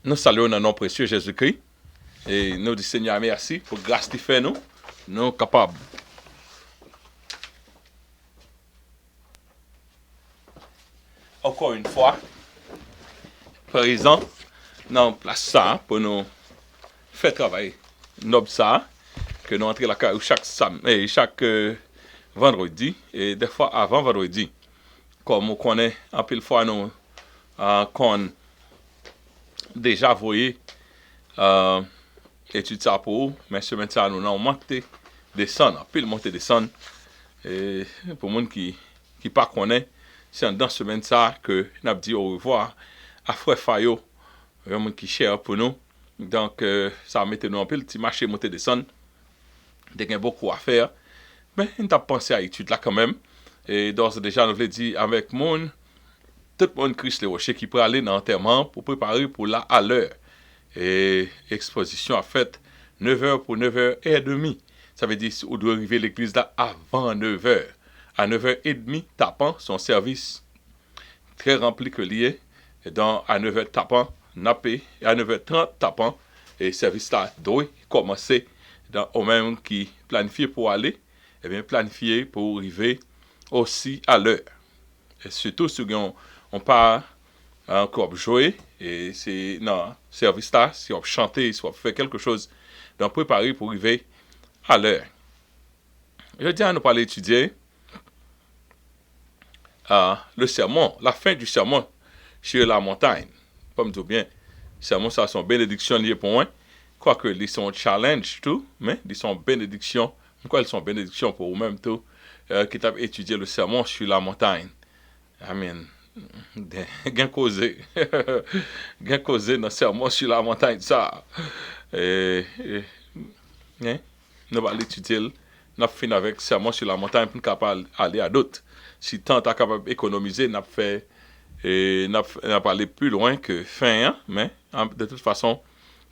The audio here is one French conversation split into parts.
Nous saluons dans le nom précieux Jésus-Christ et nous disons Seigneur merci pour grâce qu'il fait nous, nous capables. Encore une fois, présent dans place ça pour nous faire travail noble ça que nous entrons la caille chaque vendredi et des fois avant vendredi. Comme on connaît en pile fois nous qu'on déjà voyé étude ça pour vous, mais semaine ça nous avons monté descendre, pile monter descendre et pour monde qui pas connaît, c'est dans semaine ça que n'a dit au revoir à frère Fayo, un monde qui cher pour nous. Donc ça mettait nous en pile petit marché monter descendre. Il y a beaucoup à faire, mais on t'a pensé à l'étude là quand même. Et d'ores et déjà nous voulons dire avec monde tout le monde Christ les rochers qui peut aller dans l'enterrement pour préparer pour là à l'heure. Et exposition a fait 9h pour 9h30. Ça veut dire qu'on doit arriver à l'église là avant 9h. À 9h30, tapant son service très rempli que lié. Et donc à 9h tapant, nappé. Et à 9h30 tapant, et service là doit commencer. Donc au même qui planifie pour aller, et bien planifié pour arriver aussi à l'heure. Et surtout si on part encore jouer et c'est non service là si on chanter si on fait quelque chose donc préparer pour arriver à l'heure. Je dis à nous parler étudier le sermon, la fin du sermon sur la montagne. Comme tout bien, sermon ça sont bénédictions liées pour moi. Quoique ils sont challenge tout, mais ils sont bénédictions. Pourquoi ils sont bénédictions pour vous-même tout qui t'a étudié le sermon sur la montagne. Amen. Gen causé gen causé dans sermon sur la montagne ça hein nous allons l'étudier nous fin avec sermon sur la montagne pour capable aller à d'autres si tant est capable économiser n'a fait et n'a pas aller plus loin que fin hein? Mais de toute façon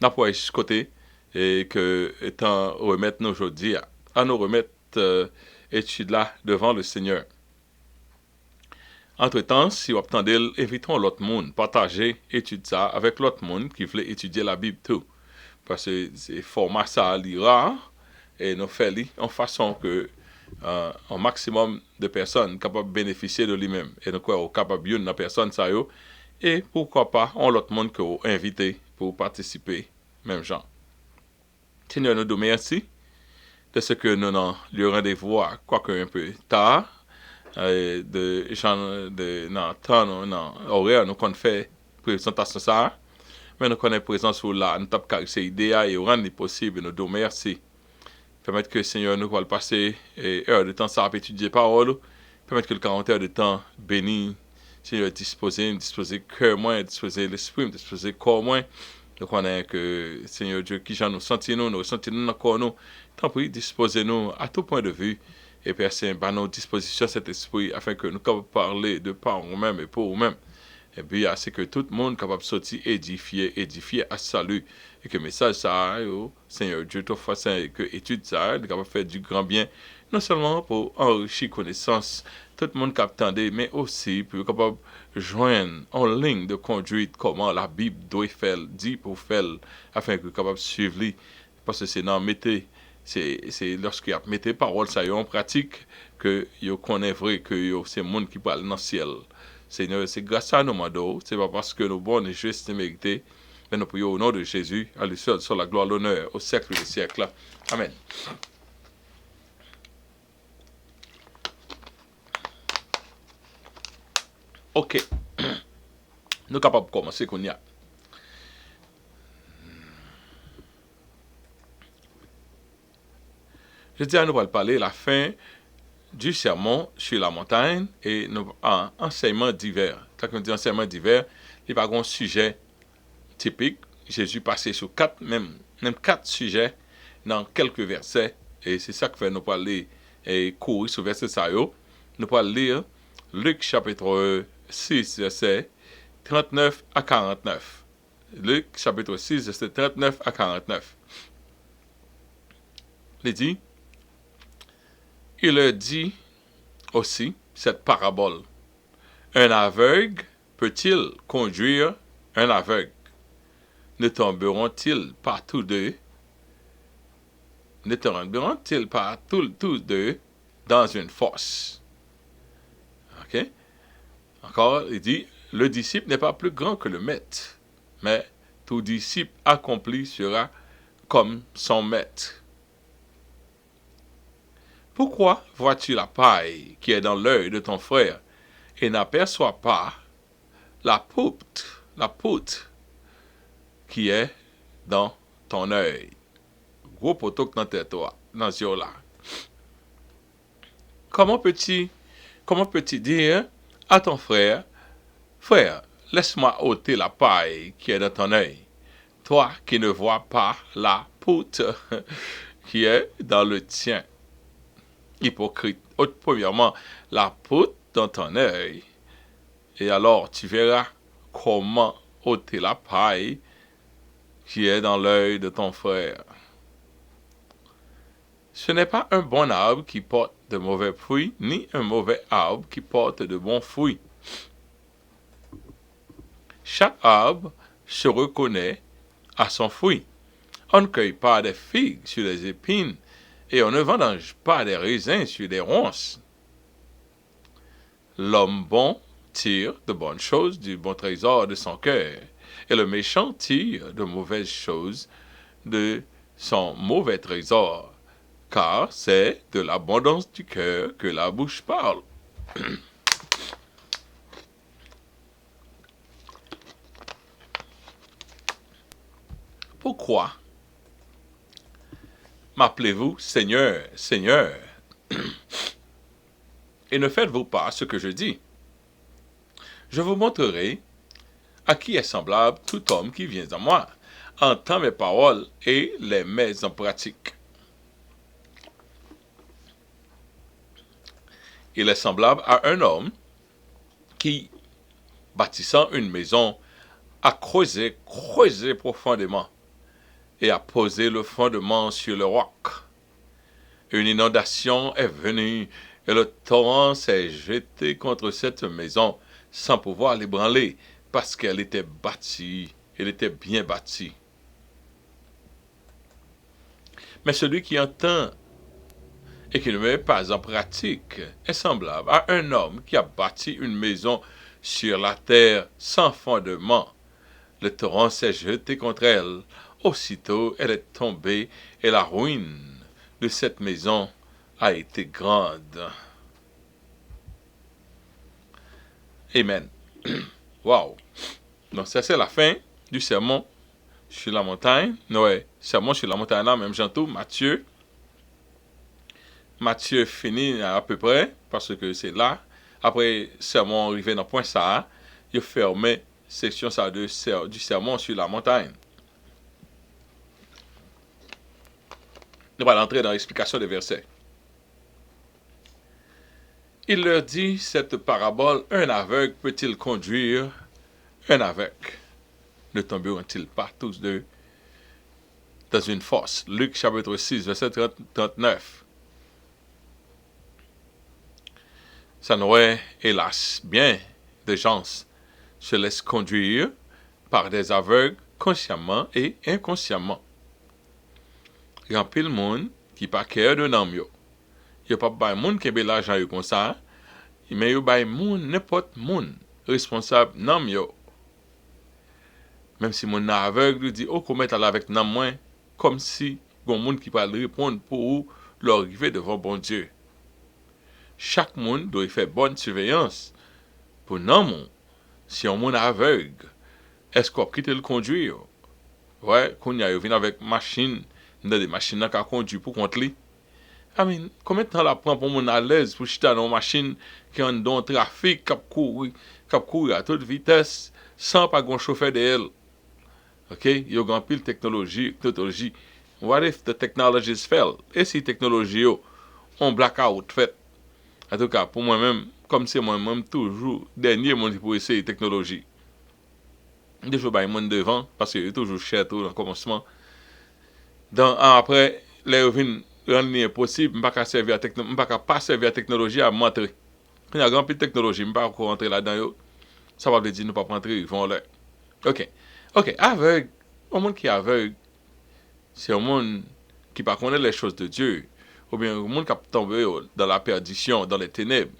n'a pas ce côté et que étant remettre nous aujourd'hui à nous remettre étude là devant le Seigneur. Entre-temps, si vous attendez, invitons l'autre monde, partager, étudier ça avec l'autre monde qui veut étudier la Bible tout. Parce que c'est format ça rare et nous faisons en façon que un maximum de personnes capables de bénéficier de lui-même. Et nous sommes capables de une personne ça et pourquoi pas on l'autre monde que vous invitez pour participer, même gens. Seigneur, nous vous merci de ce que nous avons le rendez-vous à quoique un peu tard. De gens de temps horaire nous qu'on fait présentation ça mais nous connaît présence sur là nous tape c'est idée et rendre possible nous nous merci permettre que Seigneur nous va passer heure de temps ça à étudier parole permettre que le 40 heures de temps béni Seigneur disposer cœur moins disposer l'esprit disposer corps moins nous connaît que Seigneur Dieu qui nous sentir nous ressentir nous corps nous tant pis disposer nous à tout point de vue et Père Saint, à nos dispositions cet esprit afin que nous puissions parler de par nous-mêmes et pour nous-mêmes. Et puis, c'est que tout le monde capable de sortir édifié à salut. Et que le message, ça, Seigneur Dieu, toi, façon, et que l'étude, ça, est capable de faire du grand bien, non seulement pour enrichir connaissance, tout le monde capable mais aussi pour capable joindre en ligne de conduite comment la Bible doit faire, dit pour faire, afin que capable de suivre, parce que c'est dans mettez c'est lorsqu'il a mis tes paroles ça en pratique que yo connaît vrai que c'est monde qui parle dans le ciel. Seigneur, c'est grâce à nous mando, c'est pas parce que nous bons et justes et mérités, mais nous prions au nom de Jésus, à lui seul soit la gloire, l'honneur au siècle des siècles. Amen. OK. Nous sommes capables de commencer qu'on y a. Je dis à nous parler la fin du sermon sur la montagne et enseignements divers. Quand on dit enseignements divers, il n'y a pas un sujet typique. Jésus passait sur même 4 sujets dans quelques versets. Et c'est ça que fait nous parler et courir sur verset ça. Nous allons lire Luc chapitre 6, verset 39 à 49. Luc chapitre 6, verset 39 à 49. Il dit, il leur dit aussi cette parabole. Un aveugle peut-il conduire un aveugle? ne tomberont-ils pas tous deux, ne tomberont-ils pas tous deux dans une fosse? Ok? Encore, il dit, le disciple n'est pas plus grand que le maître, mais tout disciple accompli sera comme son maître. Pourquoi vois-tu la paille qui est dans l'œil de ton frère et n'aperçois pas la poutre qui est dans ton œil? Gros poteau dans tes toi, dans ce là. Comment peux-tu dire à ton frère, frère, laisse-moi ôter la paille qui est dans ton œil, toi qui ne vois pas la poutre qui est dans le tien? Hypocrite. Premièrement, la poutre dans ton œil, et alors tu verras comment ôter la paille qui est dans l'œil de ton frère. Ce n'est pas un bon arbre qui porte de mauvais fruits, ni un mauvais arbre qui porte de bons fruits. Chaque arbre se reconnaît à son fruit. On ne cueille pas des figues sur les épines, et on ne vendange pas des raisins sur des ronces. L'homme bon tire de bonnes choses du bon trésor de son cœur, et le méchant tire de mauvaises choses de son mauvais trésor, car c'est de l'abondance du cœur que la bouche parle. Pourquoi m'appelez-vous Seigneur, Seigneur, et ne faites-vous pas ce que je dis? Je vous montrerai à qui est semblable tout homme qui vient à moi, entend mes paroles et les met en pratique. Il est semblable à un homme qui, bâtissant une maison, a creusé profondément et a posé le fondement sur le roc. Une inondation est venue et le torrent s'est jeté contre cette maison sans pouvoir l'ébranler parce qu'elle était bâtie, elle était bien bâtie. Mais celui qui entend et qui ne met pas en pratique est semblable à un homme qui a bâti une maison sur la terre sans fondement. Le torrent s'est jeté contre elle. Aussitôt, elle est tombée et la ruine de cette maison a été grande. Amen. Wow. Donc, ça, c'est la fin du sermon sur la montagne. Ouais, sermon sur la montagne là, même j'entends Matthieu. Matthieu finit à peu près, parce que c'est là. Après, sermon arrivé dans le point ça, il fermé section ça du sermon sur la montagne. On va entrer dans l'explication des versets. Il leur dit cette parabole, un aveugle peut-il conduire un aveugle? Ne tomberont-ils pas tous deux dans une fosse? Luc chapitre 6, verset 39. Ça n'aurait, hélas, bien de gens se laissent conduire par des aveugles consciemment et inconsciemment. Il y a un pile monde qui pas cœur de nam yo. Il y a pas de monde qui a l'argent yo comme ça, mais il y a monde n'importe monde responsable nam yo. Même si mon aveugle dit oh comment aller avec nam moins comme si bon monde qui parle répondre pour leur arriver devant bon Dieu. Chaque monde doit faire bonne surveillance pour non si un monde aveugle est-ce qu'on quitte le conduire ouais qu'on y a vient avec machine dans des machines qui conduire pour contre lui. Combien de temps la prend pour mon à l'aise pour chuter dans une machine qui est dans le trafic qui court à toute vitesse sans pas grand chauffeur derrière. OK, il y a une pile technologie. What if the technologies fail? Et si technologie on blackout fait? En tout cas, pour moi-même, comme c'est moi-même toujours dernier monde pour essayer technologie. Des fois, il y a devant parce que c'est toujours cher tout dans le commencement. Après, les revins rendent impossible, je ne peux pas servir la technologie à montrer. Il y a grand peu de technologie, je ne peux pas rentrer là-dedans. Ça va dire nous pas rentrer, ils vont là. OK, aveugle Un monde qui est aveugle, c'est un monde qui ne connaît pas les choses de Dieu, ou bien un monde qui a tombé dans la perdition, dans les ténèbres.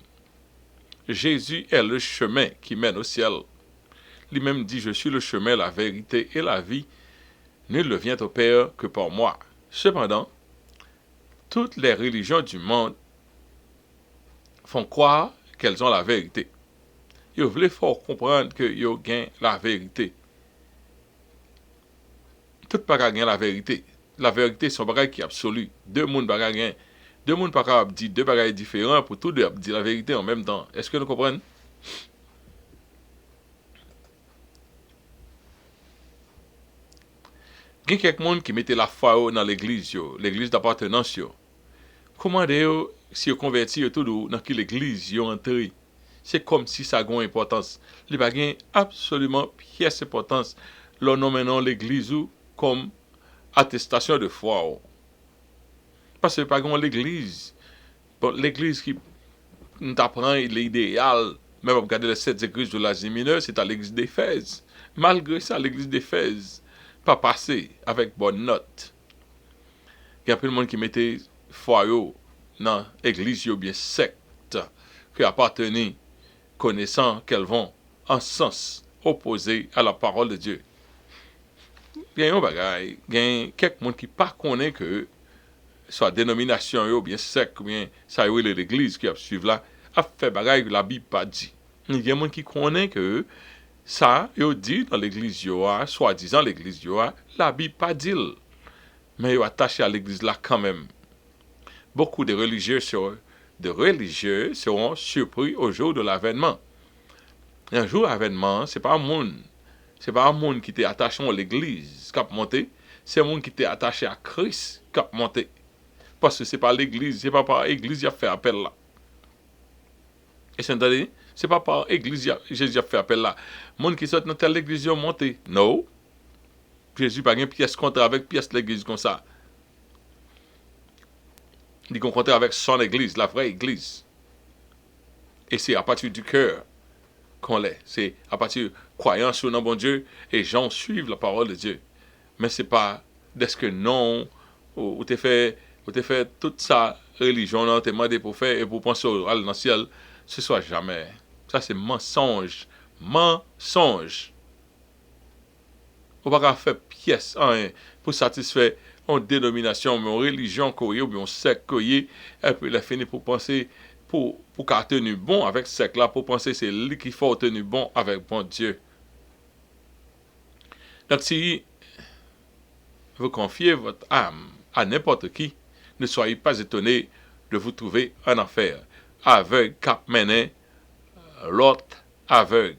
Jésus est le chemin qui mène au ciel. Lui-même dit, je suis le chemin, la vérité et la vie. Nul ne vient au Père que par moi. Cependant, toutes les religions du monde font croire qu'elles ont la vérité. Ils veulent fort comprendre qu'ils ont la vérité. Tout bagage gagne la vérité. La vérité, c'est un bagage qui est absolu. Deux mondes bagage gagne. Deux mondes pas capable dire deux bagages différents pour tous deux dire la vérité en même temps. Est-ce que nous comprenons? Il y a quelqu'un qui mettait la foi dans l'église d'appartenance. Comment dire si vous convertis tout dans l'église vous entrez? C'est comme si ça a une importance. Il n'y a pas absolument pièce d'importance. Nous nommons l'église comme attestation de foi. Parce que pas l'église. Bon, l'église qui nous apprend l'idéal, même regarder les 7 églises de l'Asie mineure, c'est à l'église d'Éphèse. Malgré ça, l'église d'Éphèse pas passé avec bonne note. Il y a plein de monde qui mettait foi dans l'église bien secte, qui appartenait, connaissant qu'elles vont en sens opposé à la parole de Dieu. Il y a un bagage, il y a quelqu'un qui ne connaît que soit dénomination ou bien secte ou bien ça y est l'église qui a suivi là a fait bagage que la Bible pas dit. Il y a des gens qui connaissent que ça yo dit dans l'église soi-disant l'église la Bible pas dit, mais yo attaché à l'église là quand même. Beaucoup de religieux seront surpris au jour de l'avènement. Un jour d'avènement, c'est pas un monde qui était attaché à l'église qui a monté, c'est un monde qui était attaché à Christ qui a monté. Parce que c'est pas l'église, c'est pas par l'église qui a fait appel là. Et c'est pas par l'église que Jésus a fait appel là. Les gens qui sont dans telle église ont monté. Non. Jésus n'a pas une pièce contre avec pièce de l'église comme ça. Il est contraire avec son église, la vraie église. Et c'est à partir du cœur qu'on l'est. C'est à partir de croyance sur le bon Dieu et gens suivent la parole de Dieu. Mais c'est pas d'est-ce que non, ou t'es fait toute sa religion, non, t'es demandé pour faire et pour penser au dans le ciel, ce soit jamais. Ça c'est mensonge. Mensonge. On va pas faire pièce pour satisfaire une dénomination, une religion ou bien un secte et puis la finir pour penser pour qu'à tenir bon avec ce secte là, pour penser c'est lui qui faut tenir bon avec bon Dieu. Donc si vous confiez votre âme à n'importe qui, ne soyez pas étonné de vous trouver en enfer. Aveugle cap mené l'autre aveugle.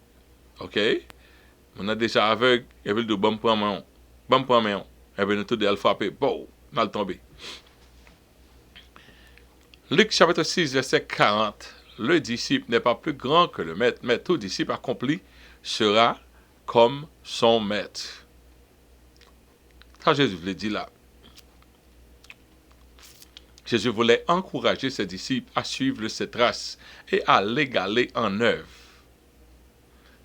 OK? On a déjà aveugle, et puis de bon point main. Bon point main. Et puis nous tout de frapper. Bon, on a tombé. Luc chapitre 6, verset 40. Le disciple n'est pas plus grand que le maître, mais tout disciple accompli sera comme son maître. Ça, Jésus voulait dire là. Jésus voulait encourager ses disciples à suivre ses traces et à l'égaler en œuvre.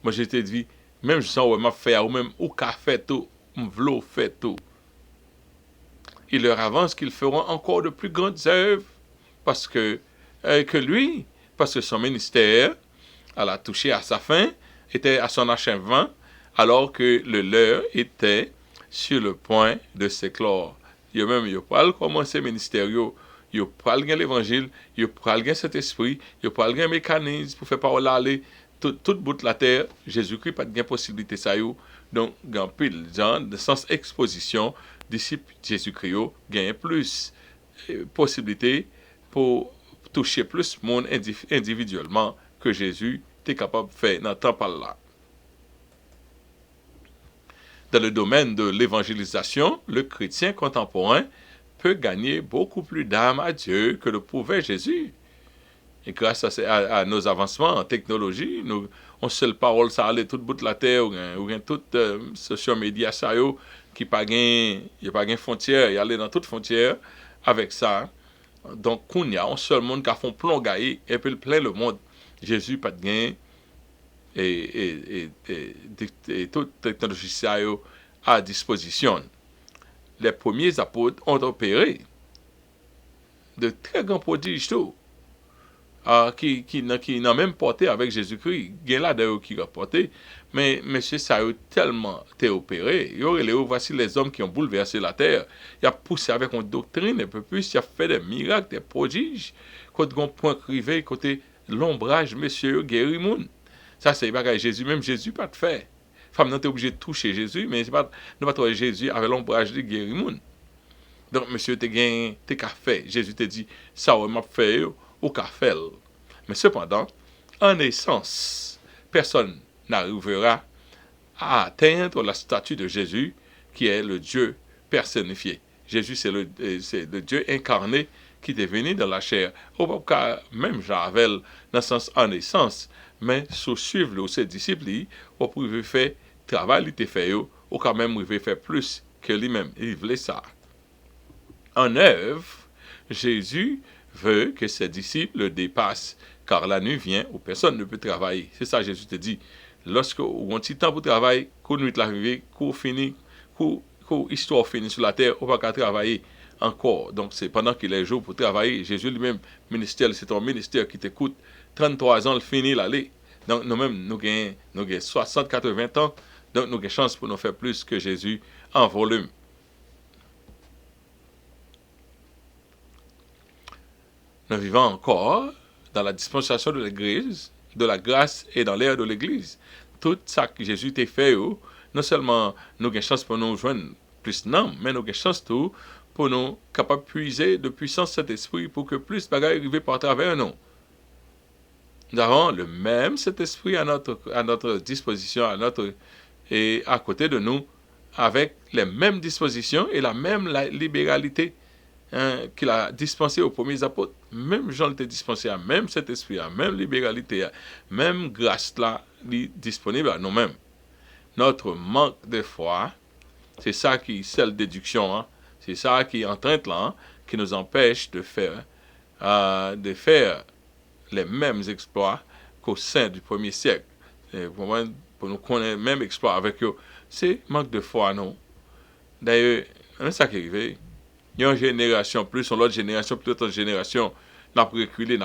Moi, je t'ai dit, même je sens où m'a fait, ou même où qu'a fait tout, m'vlo fait tout. Il leur avance qu'ils feront encore de plus grandes œuvres que lui, parce que son ministère, elle a touché à sa fin, était à son achèvement, alors que le leur était sur le point de s'éclore. Yo même, yo pas commencer ministère, yo pas l'évangile, yo pas cet esprit, yo pas un mécanisme pour faire parole aller tout bout de la terre. Jésus-Christ pas de possibilité ça yo. Donc, grand pile genre de sens exposition, disciple Jésus-Christ gagne plus possibilité pour toucher plus de monde individuellement que Jésus était capable de faire dans le temps par là. Dans le domaine de l'évangélisation, le chrétien contemporain peut gagner beaucoup plus d'âmes à Dieu que le pouvait Jésus. Et grâce à nos avancements en technologie, on seule parole ça aller tout bout de la terre ou bien tout social media ça yo qui pas gain frontière, y aller dans toute frontière avec ça. Donc il y a un seul monde qui a font plongailler et puis plein le monde. Jésus pas de gain et toute technologie ça yo à disposition. Les premiers apôtres ont opéré de très grands prodiges tout, qui n'ont même porté avec Jésus-Christ. Il y a là d'ailleurs qui a porté, mais monsieur ça a tellement été opéré. Voici les hommes qui ont bouleversé la terre. Il a poussé avec une doctrine un peu plus, il a fait des miracles, des prodiges. Quand on point crivé, côté l'ombrage, monsieur, guéri moun. Ça, c'est pas Jésus, même Jésus pas de fait. Femme n'a pas obligé de toucher Jésus, mais c'est pas, nous pas trouver Jésus avec l'ombrage de guéri moun. Donc, monsieur, t'es qu'à faire. Jésus te dit, ça, on m'a fait, au qu'a fait. Mais cependant, en essence, personne n'arrivera à atteindre la statue de Jésus, qui est le Dieu personnifié. Jésus, c'est le Dieu incarné qui est venu dans la chair. Au cas même Javel, dans le sens en essence, mais sous suivre ses disciples, au pouvez faire travail, il était fait, au quand même, il veut faire plus que lui-même. Il voulait ça. En œuvre, Jésus veut que ses disciples le dépassent, car la nuit vient où personne ne peut travailler. C'est ça Jésus te dit. Lorsque on a un petit temps pour travailler, quand nuit l'arrivée, quand fini, quand histoire finie sur la terre, on va pas travailler encore. Donc c'est pendant qu'il est jour pour travailler. Jésus lui-même, ministère, c'est un ministère qui t'écoute. 33 ans, il finit l'aller. Donc nous-mêmes, nous gagnons 60, 80 ans. Donc nous avons chance pour nous faire plus que Jésus en volume. Nous vivons encore dans la dispensation de l'Église, de la grâce et dans l'ère de l'Église. Tout ça que Jésus t'a fait, non seulement nous avons chance pour nous joindre plus non, mais nous avons chance tout pour nous capables de puiser de puissance cet esprit pour que plus de bagages arrivent par travers nous. Nous avons le même cet esprit à notre disposition, et à côté de nous, avec les mêmes dispositions et la même libéralité qu'il a dispensé aux premiers apôtres. Même Jean l'a dispensé à même cet esprit, à même libéralité, à même grâce là, disponible à nous-mêmes. Notre manque de foi, c'est ça qui, c'est la déduction, c'est ça qui est en train de là, qui nous empêche de faire les mêmes exploits qu'au sein du premier siècle. Et pour nous connaître même exploit avec eux, c'est manque de foi, non. D'ailleurs, c'est ça qui est arrivé. Il y a une génération plus, l'autre génération, plus l'autre génération, n'a pas reculé.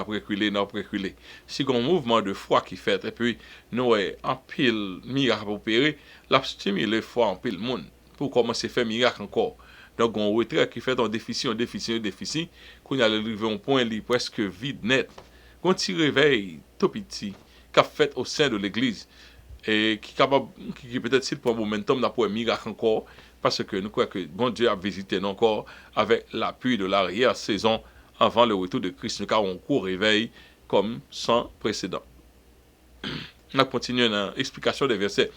Si on a un mouvement de foi qui fait, et puis nous avons un pile miracle opéré, la stimule la foi en pile monde pour commencer à faire miracle encore. Donc on retrait qui fait un déficit, qu'on a arrivé à un point presque vide net. Quand un petit réveil tout petit, qu'a fait au sein de l'église, et qui peut-être s'il prend un momentum, n'a pas un miracle encore, parce que nous croyons que bon Dieu a visité nous encore avec l'appui de l'arrière-saison avant le retour de Christ. Nous avons un court réveil comme sans précédent. On continue dans l'explication des versets.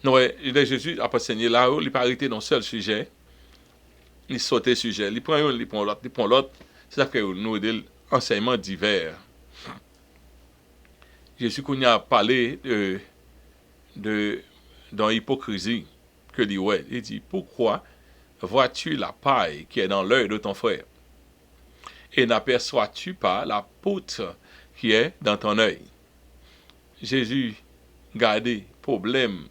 Jésus a enseigné là, il n'a pas arrêté dans un seul sujet. Il sautait sujet. Il prend un, il prend l'autre. C'est ça que nous avons enseignements divers. Jésus qu'on a parlé dans l'hypocrisie que dit ouais. Il dit pourquoi vois-tu la paille qui est dans l'œil de ton frère et n'aperçois-tu pas la poutre qui est dans ton œil? Jésus gardé problème,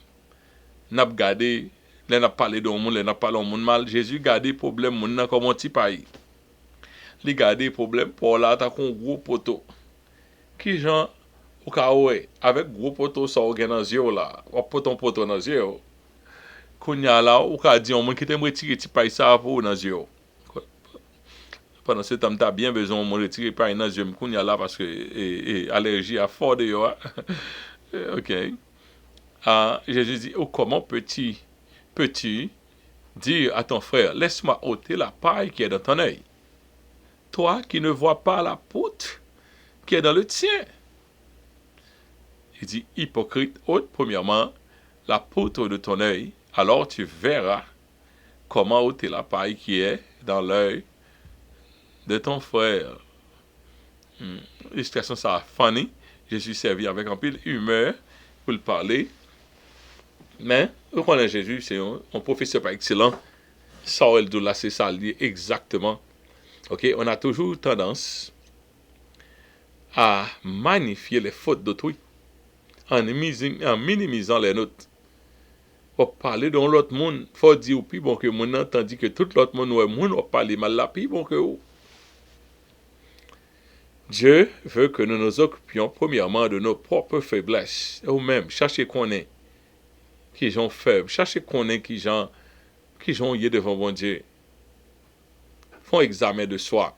n'a gardé, il n'a parlé d'un monde, il n'a parlé d'un monde mal. Jésus gardé problème monde comme un petit paille. Il gardé problème pour là t'as un gros poteau. Qui gens au cas où avec gros poteau ça au dans yeux là, ou poteau dans yeux. Qu'on y a là ou ka dit on monde qui t'aime retirer petit paille ça pour dans yeux. Pendant ce temps t'as bien besoin de retirer paille dans yeux qu'on y a là parce que allergie à fort de yo. OK. Jésus dit, comment peux-tu dire à ton frère, laisse-moi ôter la paille qui est dans ton œil, toi qui ne vois pas la poutre qui est dans le tien? Il dit, hypocrite, ôte premièrement la poutre de ton œil, alors tu verras comment ôter la paille qui est dans l'œil de ton frère. L'illustration ça funny. Jésus servi avec un peu d'humeur pour le parler. Mais, vous connaissez Jésus, c'est un professeur par excellence. Ça, c'est ça, exactement. OK, on a toujours tendance à magnifier les fautes d'autrui en minimisant les nôtres. Ou parler dans l'autre monde, faut dire plus bon que mon tandis que tout l'autre monde ouais monde ou parler mal là plus bon que vous. Dieu veut que nous nous occupions premièrement de nos propres faiblesses. Ou même, cherchez qu'on est, qui sont faibles. Cherchez qu'on est qui sont y devant bon Dieu. Font examen de soi.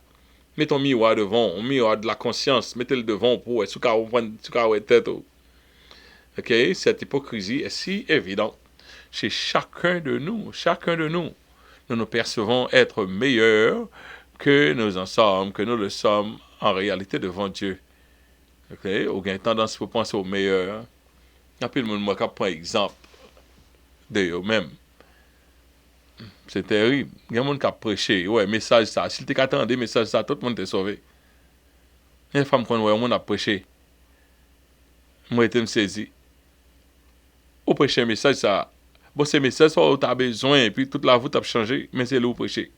Mettez ton miroir devant, un miroir de la conscience. Mettez-le devant pour être sous tête. Ok? Cette hypocrisie est si évidente chez chacun de nous. Chacun de nous. Nous nous percevons être meilleurs que nous en sommes, que nous le sommes en réalité devant Dieu. Ok? Ou bien tendance pour penser au meilleur. Il y a plus de monde qui prend exemple de eux-mêmes. C'est terrible. Il y a des gens qui ont prêché. Ouais, message ça. Si tu attendais message ça, tout le monde t'est sauvé. Il y a des femmes qui ont prêché. Moi, je me saisi. Ou prêcher un message ça. Bon, c'est message ça, tu as besoin, et puis toute la voûte a changé, mais c'est là où prêcher.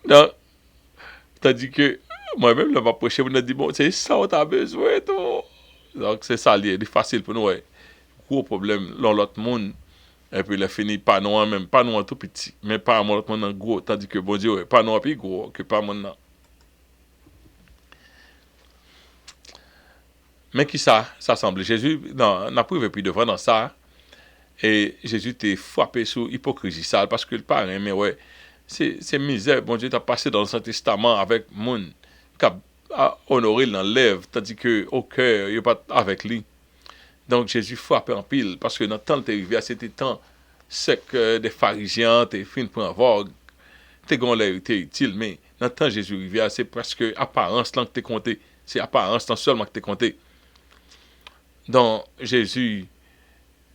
Non, tandis que moi-même, je vais prêcher, je me dis, bon, c'est ça où tu as besoin, toi. Donc, c'est ça, c'est facile pour nous. Ouais. Gros problème, dans l'autre monde. Et puis, il a fini pas non même, pas non tout petit, mais pas mon l'autre monde gros, tandis que bon Dieu, ouais, pas non plus gros que pas mon. Mais qui ça semble? Jésus, n'a privé puis devant dans ça, et Jésus t'est frappé sur l'hypocrisie ça, parce que le parrain, mais ouais, c'est misère, bon Dieu t'a passé dans l'Ancien Testament avec monde qui a honoré dans l'èvre, tandis que au cœur, il n'est pas avec lui. Donc Jésus frappé en pile, parce que dans le temps de arrivé à cet temps, c'est que des pharisiens, t'es fin pour avoir, t'es gon l'air, t'es utile, mais dans le temps Jésus arrivé, c'est presque apparence là que t'es compté, c'est apparence là seulement que t'es compté. Donc Jésus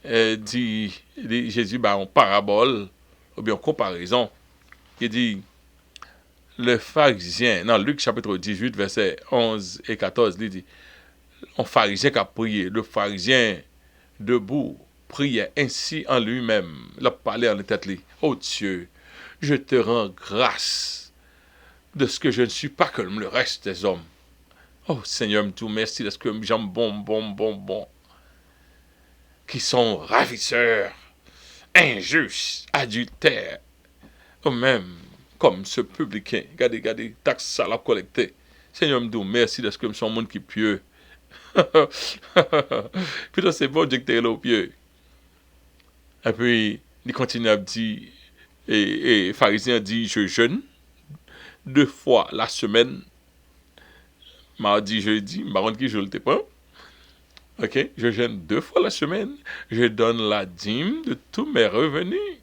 Jésus en parabole, ou bien en comparaison, il dit, le pharisien, dans Luc chapitre 18, verset 11 et 14, il dit, un pharisien qui a prié, le pharisien debout priait ainsi en lui-même, il a parlé en tête, oh Dieu, je te rends grâce de ce que je ne suis pas comme le reste des hommes. Oh Seigneur, me tout merci de ce que j'aime bon, qui sont ravisseurs, injustes, adultères, ou même comme ce publicain, regardez, taxes ça l'a collecté. Seigneur, me dit merci de ce que je suis un monde qui est pieux. Puis c'est bon Dieu que tu es là au pieux. Et puis, il continue à dire, et pharisien dit, je jeûne 2 fois la semaine, mardi, jeudi, mardi qui je le pas. Ok, je jeûne 2 fois la semaine, je donne la dîme de tous mes revenus.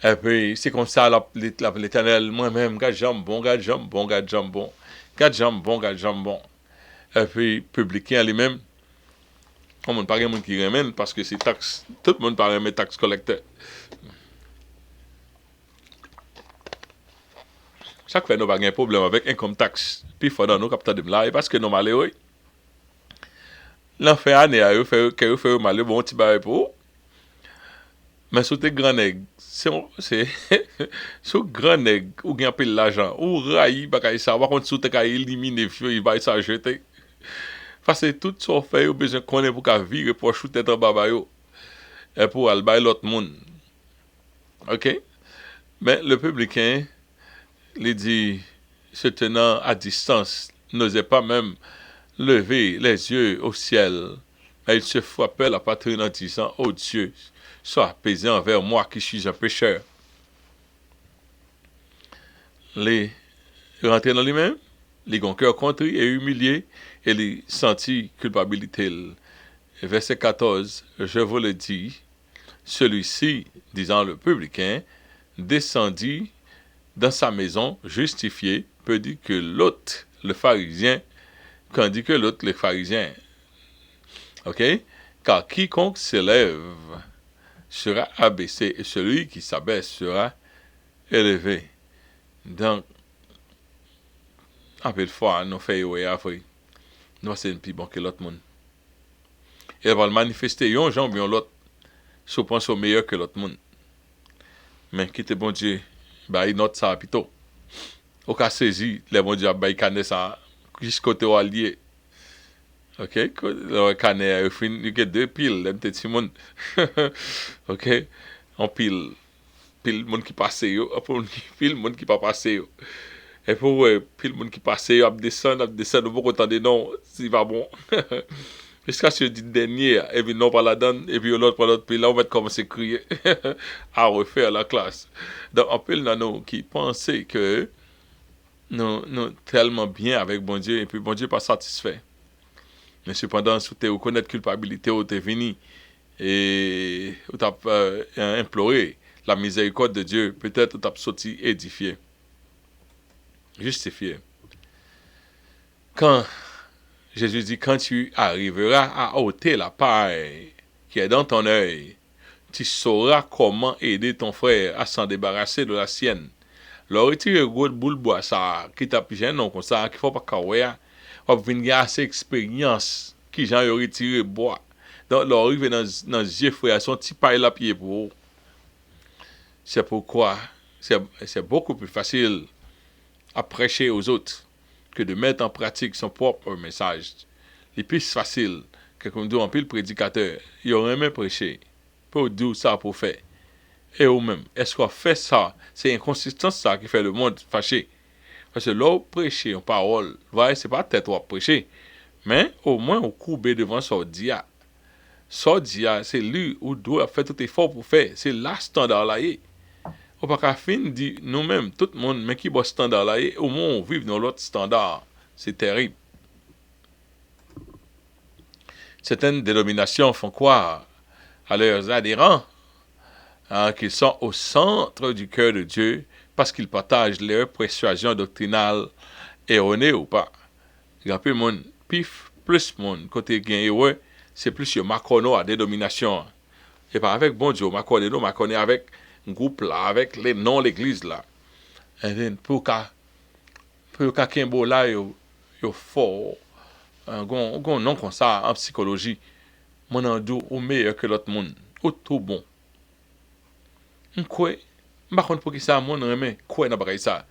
Et puis, c'est comme ça, l'éternel, moi-même, garde jambon. Et puis, publicain lui-même, on ne parle pas de monde qui ramène parce que c'est taxe, tout le monde parle de taxe collecteur. Chaque fois, nous avons un problème avec income tax. Puis, il faut dans nos capteurs de là, parce que nous malheureux, l'enfer année, il fait malheureux, bon, petit bail pour. Mais sous tes grands nègres, c'est sous grand nègre, ou gagne peu l'argent, ou raï, bagay ça, par contre, sous tes éliminer, il va ça jeter. Parce que tout ça fait, ou besoin qu'on ait pour qu'à vivre, pour shooter dans babayo, et pour aller bailler l'autre monde. Ok? Mais le publicain, il dit, se tenant à distance, n'osait pas même lever les yeux au ciel. Mais il se frappait la poitrine en disant, oh Dieu, sois apaisé envers moi qui suis un pécheur. Les rentrer dans lui-même, les ont cœur contrit et humilié, et les sentit culpabilité. Verset 14, je vous le dis, celui-ci, disant le publicain, descendit dans sa maison justifié, peut dire que l'autre, le pharisien, quand dit que l'autre, le pharisien. Ok? Car quiconque s'élève sera abaissé, et celui qui s'abaisse sera élevé. Donc, un peu de fois, nous faisons après. Nous, c'est un plus bon que l'autre monde. Et elle va le manifester, yon gens bien l'autre, si on pense au meilleur que l'autre monde. Mais quitte bon Dieu, bah, il note ça plutôt. Au cas saisi, les bon Dieu, bah, il connaît ça, jusqu'au côté allié. OK? Le canne, il y a deux piles, un petit monde. OK? On pile monde qui passe yo, pile monde qui pas passé yo. Et pour pile monde qui passe yo, ap descend, vous content de non, si va bon. Jusqu'à ce que dit dernier, et puis non pas la donne, et puis l'autre pile là, on va commencer à crier, à refaire la classe. Donc, on peut nous qui pensaient que nous tellement bien avec bon Dieu, et puis bon Dieu pas satisfait. Mais cependant, si tu reconnaître culpabilité, ou tu es venu, et tu as imploré la miséricorde de Dieu, peut-être tu as sorti édifié, justifié. Quand Jésus dit, quand tu arriveras à ôter la paille qui est dans ton œil, tu sauras comment aider ton frère à s'en débarrasser de la sienne. Leur retirer gros boule bois ça, qui t'a pigé non comme ça, qu'il faut pas kawaya, on venir assez expérience qui j'en a retiré bois. Donc leur arrive dans yeux frère, son petit paille la pied pour. C'est pourquoi c'est beaucoup plus facile à prêcher aux autres que de mettre en pratique son propre message. C'est plus facile que comme dit un pile prédicateur, il aurait même prêché pour dire ça pour faire. Et ou même, est-ce qu'on fait ça? C'est inconsistance ça qui fait le monde fâché. Parce que là, prêcher en parole, ouais, c'est pas tête ou prêcher, mais au moins on coupe devant son dia. Son dia, c'est lui où doit faire tout effort pour faire. C'est là standard là. On pas qu'à fin dit nous-mêmes, tout le monde, mais qui boit standard là, au moins on vit dans l'autre standard. C'est terrible. Certaines dénominations font croire à leurs adhérents qu'ils sont au centre du cœur de Dieu parce qu'ils partagent leurs persuasions doctrinales erronées ou pas. Il y a plus de monde, plus monde, côté gain ouais, c'est plus sur Macono à dénomination. Et pas avec bon Dieu, Macono avec un groupe là, avec les noms de l'église là. Et then, pour qu'un Kimbo là, yo fort, un nom comme ça en psychologie, mon ando au meilleur que l'autre monde, au tout bon. M'kwe, m'pa konn pour qui ça moun remen, quoi n'a pas ça.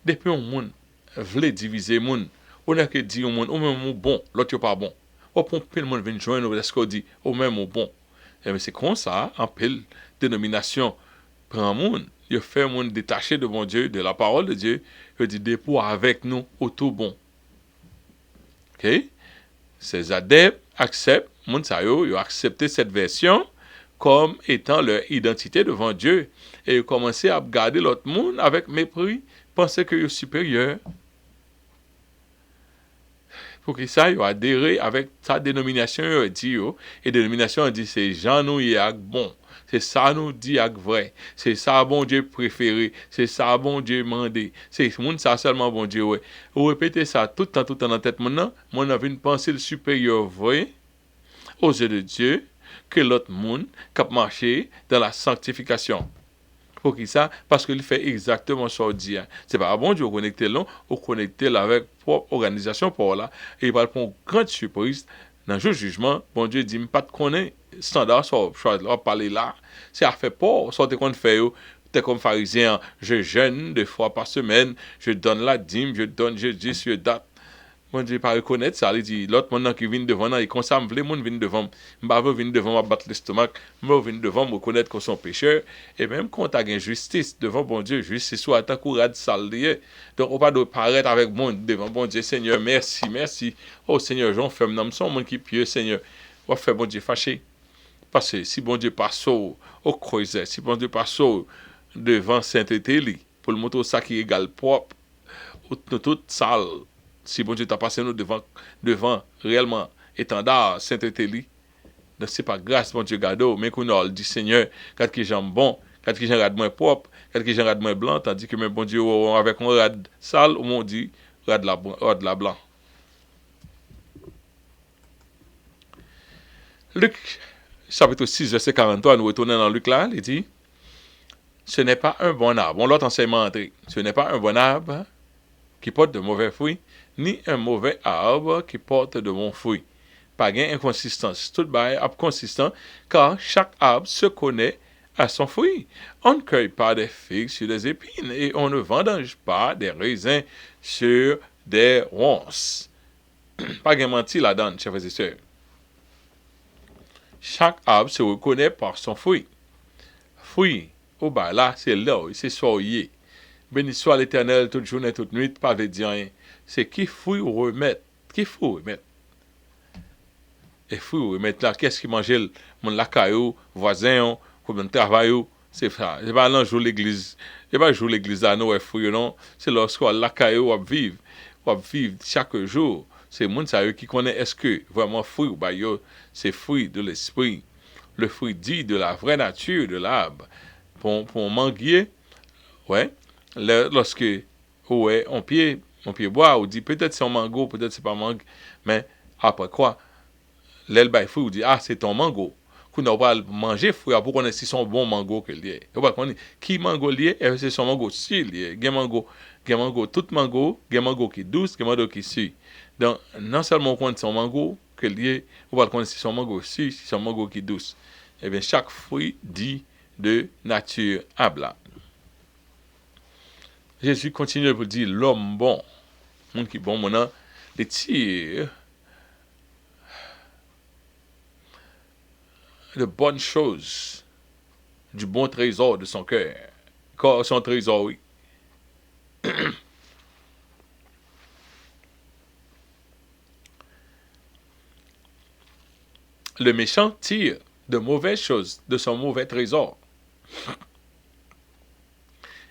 Depuis un monde vle diviser moun, on a que dit un monde, ou même bon, l'autre yo pas bon. Ou pour pile monde vient joindre parce qu'on dit, ou même bon. Et mais c'est comme ça, en pile dénomination prend monde, il fait monde détaché de bon Dieu, de la parole de Dieu, il dit dépôt avec nous au tout bon. OK? Ces adeptes acceptent, moun sa yo accepté cette version comme étant leur identité devant Dieu. Et ils commençaient à regarder l'autre monde avec mépris, penser que est supérieur. Pour que ça, ils ont adhéré avec sa dénomination, ils dit, et dénomination dit, c'est Jean nous y est bon. C'est ça nous dit avec vrai. C'est ça bon Dieu préféré. C'est ça bon Dieu mandé. C'est monde ça seulement bon Dieu, ouais. Vous répétez ça tout le temps dans la tête maintenant. Moi, on a une pensée supérieure, vrai, aux yeux de Dieu, que l'autre monde qui a marché dans la sanctification. Pour qui ça? Parce qu'il fait exactement ce qu'il dit. C'est pas bon Dieu connecter là, ou connecter là avec propre organisation pour là. Et il va prendre une grande surprise. Dans le jugement, bon Dieu dit, pas de connaître standard sur choix parler là. C'est à faire pas, sortez qu'on fait, t'es comme pharisien, je jeûne 2 fois par semaine, je donne la dîme, je dis, je date. Bon Dieu pas reconnaître ça, il dit l'autre monde qui vient devant là, il comme ça me veut monde vient devant, m'pa veut venir devant me battre l'estomac, me venir devant me reconnaître qu'on sont pécheur et même quand tu as une justice devant bon Dieu, justice soit tant courage sale lié. Donc on pas doit paraître avec bon devant bon Dieu Seigneur, merci. Oh Seigneur, j'en fais m'nom son monde qui pieux Seigneur. On fait bon Dieu fâché. Parce que si bon Dieu passe au creuset, si bon Dieu passe devant sainteté pour le montrer ça qui est égal propre, tout sale. Si bon Dieu t'a passé nous devant réellement étendard sainteté li, donc c'est pas grâce bon Dieu gado, mais qu'on a dit Seigneur, quand qui j'aime bon, quand qui j'aime rad moins propre, quand qui j'aime rad moins blanc, tandis que même bon Dieu avec un rad sale, ou on dit rad la blanc. Luc chapitre 6 verset 43, nous retournons dans Luc là, il dit ce n'est pas un bon arbre, on l'autre enseignement entré, ce n'est pas un bon arbre qui porte de mauvais fruits, ni un mauvais arbre qui porte de bons fruits. Pas gain inconsistance. Tout bail est consistant, car chaque arbre se connaît à son fruit. On ne cueille pas des figues sur des épines, et on ne vendange pas des raisins sur des ronces. Pas de menti là-dedans, chers frères et sœurs. Chaque arbre se reconnaît par son fruit. Fruit, au bas là, c'est là, c'est soyez. Béni soit l'Éternel toute journée, toute nuit, pas de dire rien. C'est qui fruit ou remettre. Qui fruit ou remettre. Et fruit ou remettre là, qu'est-ce qui mange mon lacaillou, voisin, comme un travail, c'est ça. C'est pas l'enjeu l'église. C'est pas jouer l'église là, non, fruit, non. C'est lorsqu'on lacaillou, on vivre chaque jour. C'est moun ça qui connaît est-ce que vraiment fruit ou bah yo, c'est fruit de l'esprit. Le fruit dit de la vraie nature de l'arbre. Pour un manguier, ouais, lorsque ouais, on peut boire, on dit peut-être c'est un mango, peut-être c'est pas un mangue, mais après quoi, l'elle baille fruit, on dit ah c'est ton mango. Qu'on n'a pas manger fruit pour connaître si son bon mango que lié. On va connaître qui mango lié et c'est son mango si lié. Gen mango tout mango, gen mango qui douce, gen mango qui si. Donc non seulement on connaît son mango que lié, on va connaître si son mango si son mango qui douce. Et bien chaque fruit dit de nature habla. Jésus continue pour dire l'homme bon, monde qui bon maintenant, les tire de bonnes choses, du bon trésor de son cœur. Son trésor, oui. Le méchant tire de mauvaises choses de son mauvais trésor.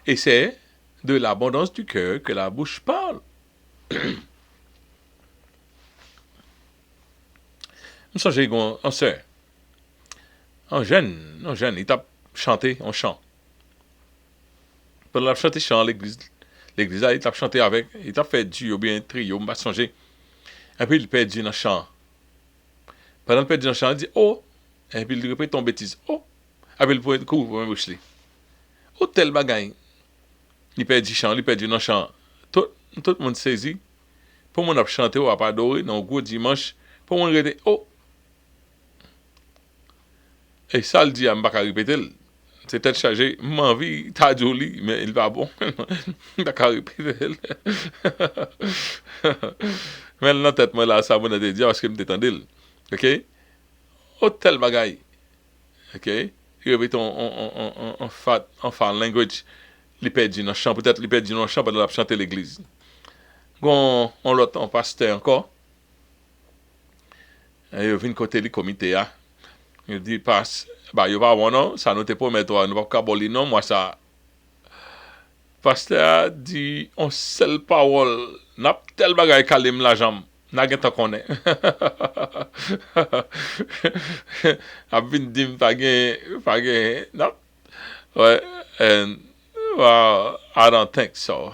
Et c'est de l'abondance du cœur que la bouche parle. Nous sommes en sœur. En jeune, il t'a chanté en chant. Pendant la chanté chant à l'église, il t'a chanté avec, il t'a fait du ou bien trio, m'a songé. Et puis il perd dans le chant. Pendant qu'il perd dans le chant, il dit oh, et puis il répète ton bêtise. Oh, et puis il prend court pour me boucher. Oh, tel bagaille. Il perd du chant, il perd dans le chant. Tout le monde saisit. Pour mon a chanté ou a pas adoré, dans le gros dimanche, pour mon répéter oh. Et ça, il dit, je ne vais pas répéter. C'est peut-être chargé. Ma vie, t'as joli, mais il va bon. Je ne vais pas répéter. Mais dans la tête, moi, là, ça m'a dit, parce que je m'étendais. OK? Oh, tel bagaille. OK? Il répète en foreign language. Il perd dans le chant. Peut-être il perd dans le chant pendant qu'il a chanté l'église. On l'autre, on pasteur encore. Et il vient côté du comité, hein. Il dit, passe, bah, il va voir, non, ça ne te pas mettre, nous pas caboli, non, moi, ça. Pasteur dit, on seule parole, n'a tel bagay kalim la jambe, n'a pas connaît. A vin dim, pas non. Ouais, and, well, I don't think so,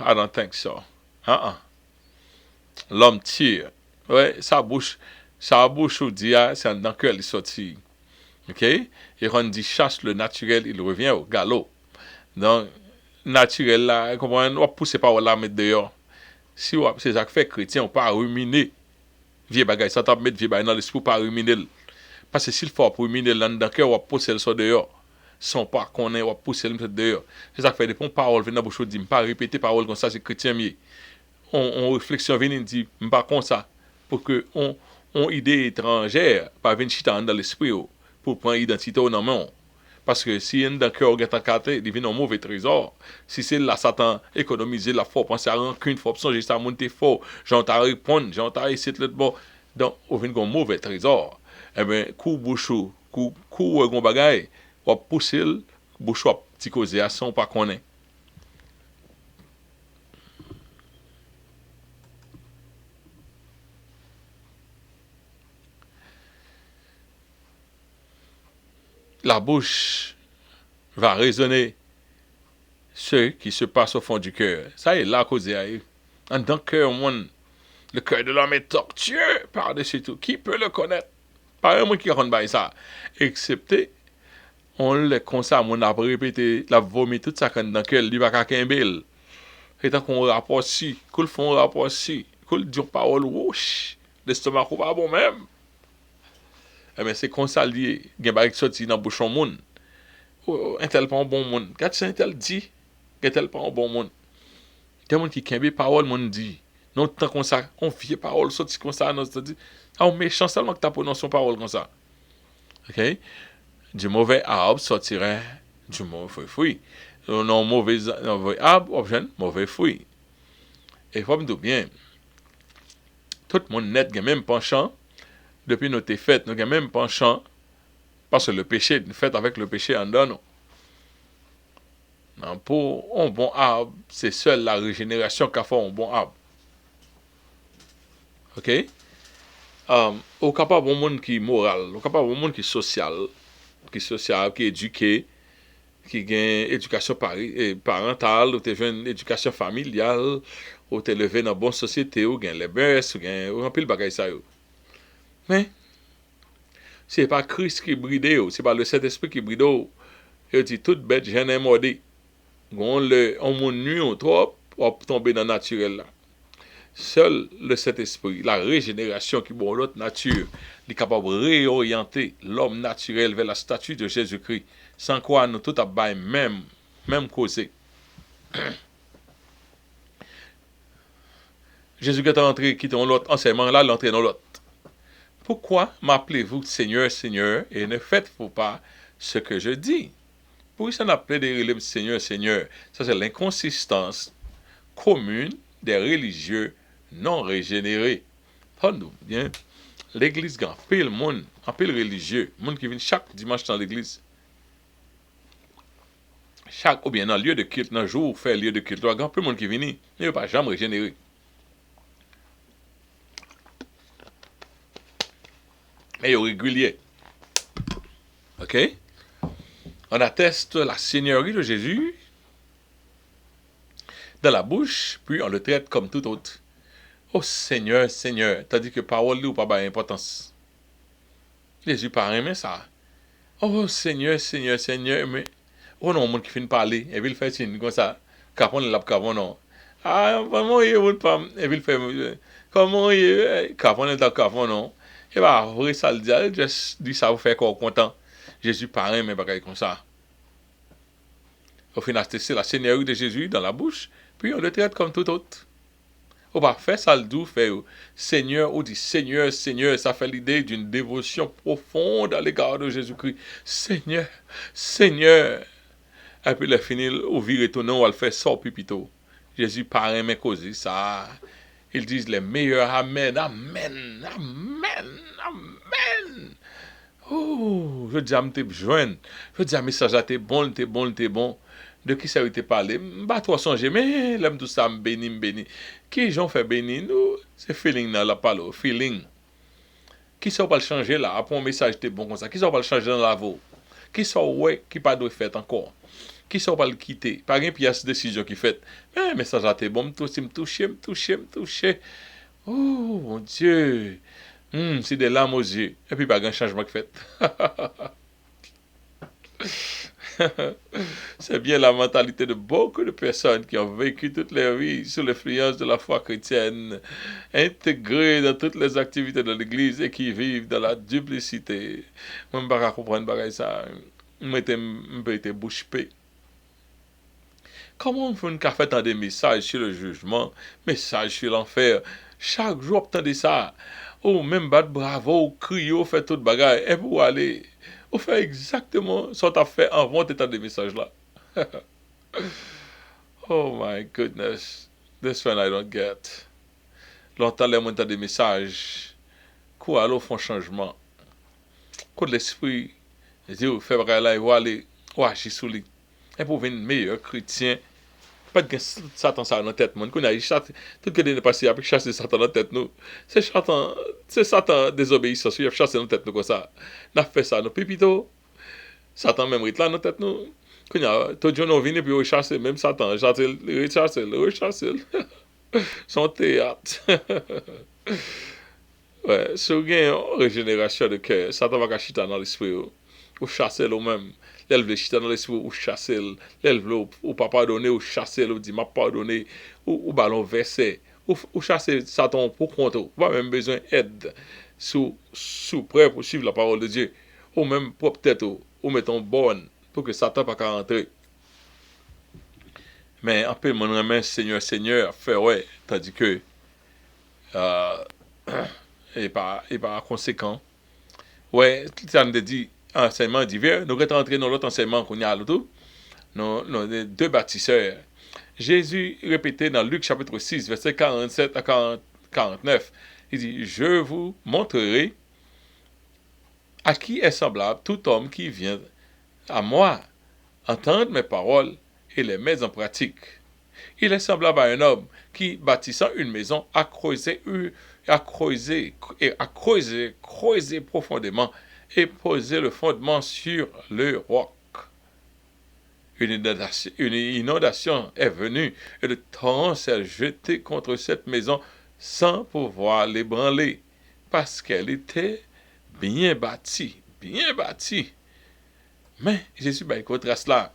L'homme tire, ouais, sa bouche, ou dit, c'est dans cœur, il sortit. OK? Et quand on dit chasse le naturel, il revient au galop. Donc, naturel là, comment on va pousser par là, mettre dehors. Si c'est ça que fait chrétien, on pas ruminer. Vieux bagay, ça t'a mettre vieux bagay dans l'esprit, pas ruminer. Parce que s'il faut pour ruminer là, dans le cœur, on va pousser le ça dehors. Sans pas qu'on ait, on va pousser le dehors. C'est ça que fait des paroles, venir dans bouche, dit, pas répéter paroles comme ça, c'est chrétien mieux. On réflexion, venir dit, pas comme ça. Pour que on idée étrangère, pas venir chiter dans l'esprit. Pour prendre l'identité au nom. Parce que si un dans cœur est encadré, il devient un mauvais trésor. Si c'est là, Satan économiser la foi, penser à rancune, faut songer ça monter fort, j'entends répondre, j'entends essayer de l'autre bon. Donc, on vient un mauvais trésor. Eh bien, coup bouchou, coup gon bagay, on pousser le bouchou à petit causé à son pas connaît. La bouche va raisonner ce qui se passe au fond du cœur. Ça est là, cause arrive. Dans le cœur, le cœur de l'homme est tortueux par-dessus tout. Qui peut le connaître? Pas un monde qui connaît ça. Excepté, on le constate, on a répété, la vomi, tout ça dans le cœur, il va qu'à Kimbel. Et tant qu'on rapporte si, qu'on font un rapport si, qu'on dit parole, wouch, l'estomac ou pas bon même. Eh bien, c'est comme ça lié. Il y a des sorti dans le bouchon monde. Un tel pas un bon monde. Quand c'est un tel dit, un tel pas un bon monde. Il y a des gens qui kembe parole, monde dit. Non, tant comme ça, on vieille parole sorti comme ça, non, c'est-à-dire, on méchant seulement que tu as prononcé une parole comme ça. OK? Du mauvais arbre sortirait du mauvais fruit. Non, mauvais arbre obtient mauvais fruit. Et il faut me dire bien, tout le monde net, même penchant, depuis nos fêtes, nous avons même penchant, parce que le péché, fait avec le péché en donne. Pour un bon arbre, c'est seule la régénération qui a fait un bon arbre. OK? Au capable un monde qui est moral, au capable un monde qui est social, qui est éduqué, qui a une éducation parentale, ou tu as une éducation familiale, ou tu es élevé dans une bonne société, ou tu as les beurs, ou un pile bagay ça. Mais, ce n'est pas Christ qui bride, ce n'est pas le Saint-Esprit qui bride. Il dit toute bête, j'en ai mordé. On monde nuit trop, on tomber dans le naturel là. Seul le Saint-Esprit, la régénération qui bon l'autre nature, est capable de réorienter l'homme naturel vers la statue de Jésus-Christ. Sans quoi nous tout à même causé. Jésus qui est entré, qui dans l'autre enseignement là, l'entrée dans l'autre. Pourquoi m'appelez-vous Seigneur, Seigneur, et ne faites-vous pas ce que je dis? Pourquoi ça n'appelait des religieux Seigneur, Seigneur? Ça c'est l'inconsistance commune des religieux non régénérés. Pardon, bien. L'église gagne pile monde, en pile religieux, monde qui vient chaque dimanche dans l'église. Ou bien dans le lieu de culte, dans le jour où fait lieu de culte, il y a peu de monde qui vient, mais il ne pas jamais régénéré. Mais il est régulier. OK? On atteste la seigneurie de Jésus dans la bouche, puis on le traite comme tout autre. Oh Seigneur, Seigneur, tandis que parole lui ou pas d'importance. Jésus pas aimé ça. Oh Seigneur, Seigneur, Seigneur, mais oh non, monde qui finit parler, et puis il fait signe comme ça. Capon l'a capon non. Ah, vraiment il veut pas, et puis il fait comment il capon est capon non. Et bah vrai ça le dit, juste dit ça vous fait encore content. Jésus pas aimé bagaille comme ça. Au final, c'est la seigneurie de Jésus dans la bouche, puis on le traite comme tout autre. Ou pas faire ça le doux, fait Seigneur, ou dit Seigneur, Seigneur, ça fait l'idée d'une dévotion profonde à l'égard de Jésus-Christ. Seigneur, Seigneur. Et puis le finir, ou virer ton nom, ou le faire sort pipito. Jésus paraît mais causer ça. Ils disent les meilleurs Amen, Amen, Amen, Amen. Oh, je dis à m'te joindre. Je dis à message là, t'es bon, t'es bon, t'es bon. De qui ça a été parlé? Bah, toi, songer, mais l'aime tout ça, m'béni. Qui j'en fait béni? Nous, c'est feeling dans la parole, feeling. Qui ça va le changer là? Après un message, t'es bon comme ça. Qui ça va le changer dans la voix? Qui ça, ouais, qui pas de fait encore? Qui ça va le quitter? Pas une pièce de décision qui fait. Mais message là, t'es bon, me toucher. Oh, mon Dieu. C'est des larmes aux yeux. Et puis, pas grand changement qui fait. C'est bien la mentalité de beaucoup de personnes qui ont vécu toute leur vie sous l'influence de la foi chrétienne, intégrées dans toutes les activités de l'Église et qui vivent dans la duplicité. Moi, je ne peux pas comprendre ça. Je été bouche bée. Comment on fait une café dans des messages sur le jugement, messages sur l'enfer? Chaque jour, obtenez ça. Ou même battre bravo, crier, faire tout bagaille. Et pour aller, on fait exactement ce qu'on a fait avant d'état des messages là. Oh my goodness. This one I don't get. Longtemps, les gens des messages. Quoi, alors, font changement. Quoi de l'esprit, dit, fait bagaille là, et vous aller, ou agir sous lui. Et pour devenir meilleur chrétien, pas de Satan ça dans la tête, mon. Qu'on a chassé, tout que n'est passé après chasser Satan dans la tête nous. C'est Satan désobéissance, il a chassé dans la tête nous comme ça. N'a fait ça nous pipito. Satan même rit là dans la tête nous. Qu'on a tout jour on vient puis on chasse même Satan, rechasser. Son théâtre. Ouais, si vous avez une régénération de cœur, Satan va chiter dans l'esprit ou chasser lui-même. L'élève chita dans l'esprit ou chasser, l'élève ou pas pardonner ou chasser, ou dit m'a pardonné, ou ballon versé, ou chasser Satan pour compte, ou pas même besoin d'aide sous prêt pour suivre la parole de Dieu, ou même pour peut-être ou mettons bonne pour que Satan pas rentrer. Mais un peu mon remet Seigneur, faire ouais, tandis que Euh, et par conséquent, ouais, ça nous dit enseignement divers. Nous sommes entrés dans l'autre enseignement qu'on y a l'autre. Nos deux bâtisseurs. Jésus répétait dans Luc chapitre 6, verset 47 à 49. Il dit, je vous montrerai à qui est semblable tout homme qui vient à moi, entendre mes paroles et les met en pratique. Il est semblable à un homme qui, bâtissant une maison, a creusé profondément et posé le fondement sur le roc. Une inondation est venue et le torrent s'est jeté contre cette maison sans pouvoir l'ébranler parce qu'elle était bien bâtie, bien bâtie. Mais Jésus contraste là.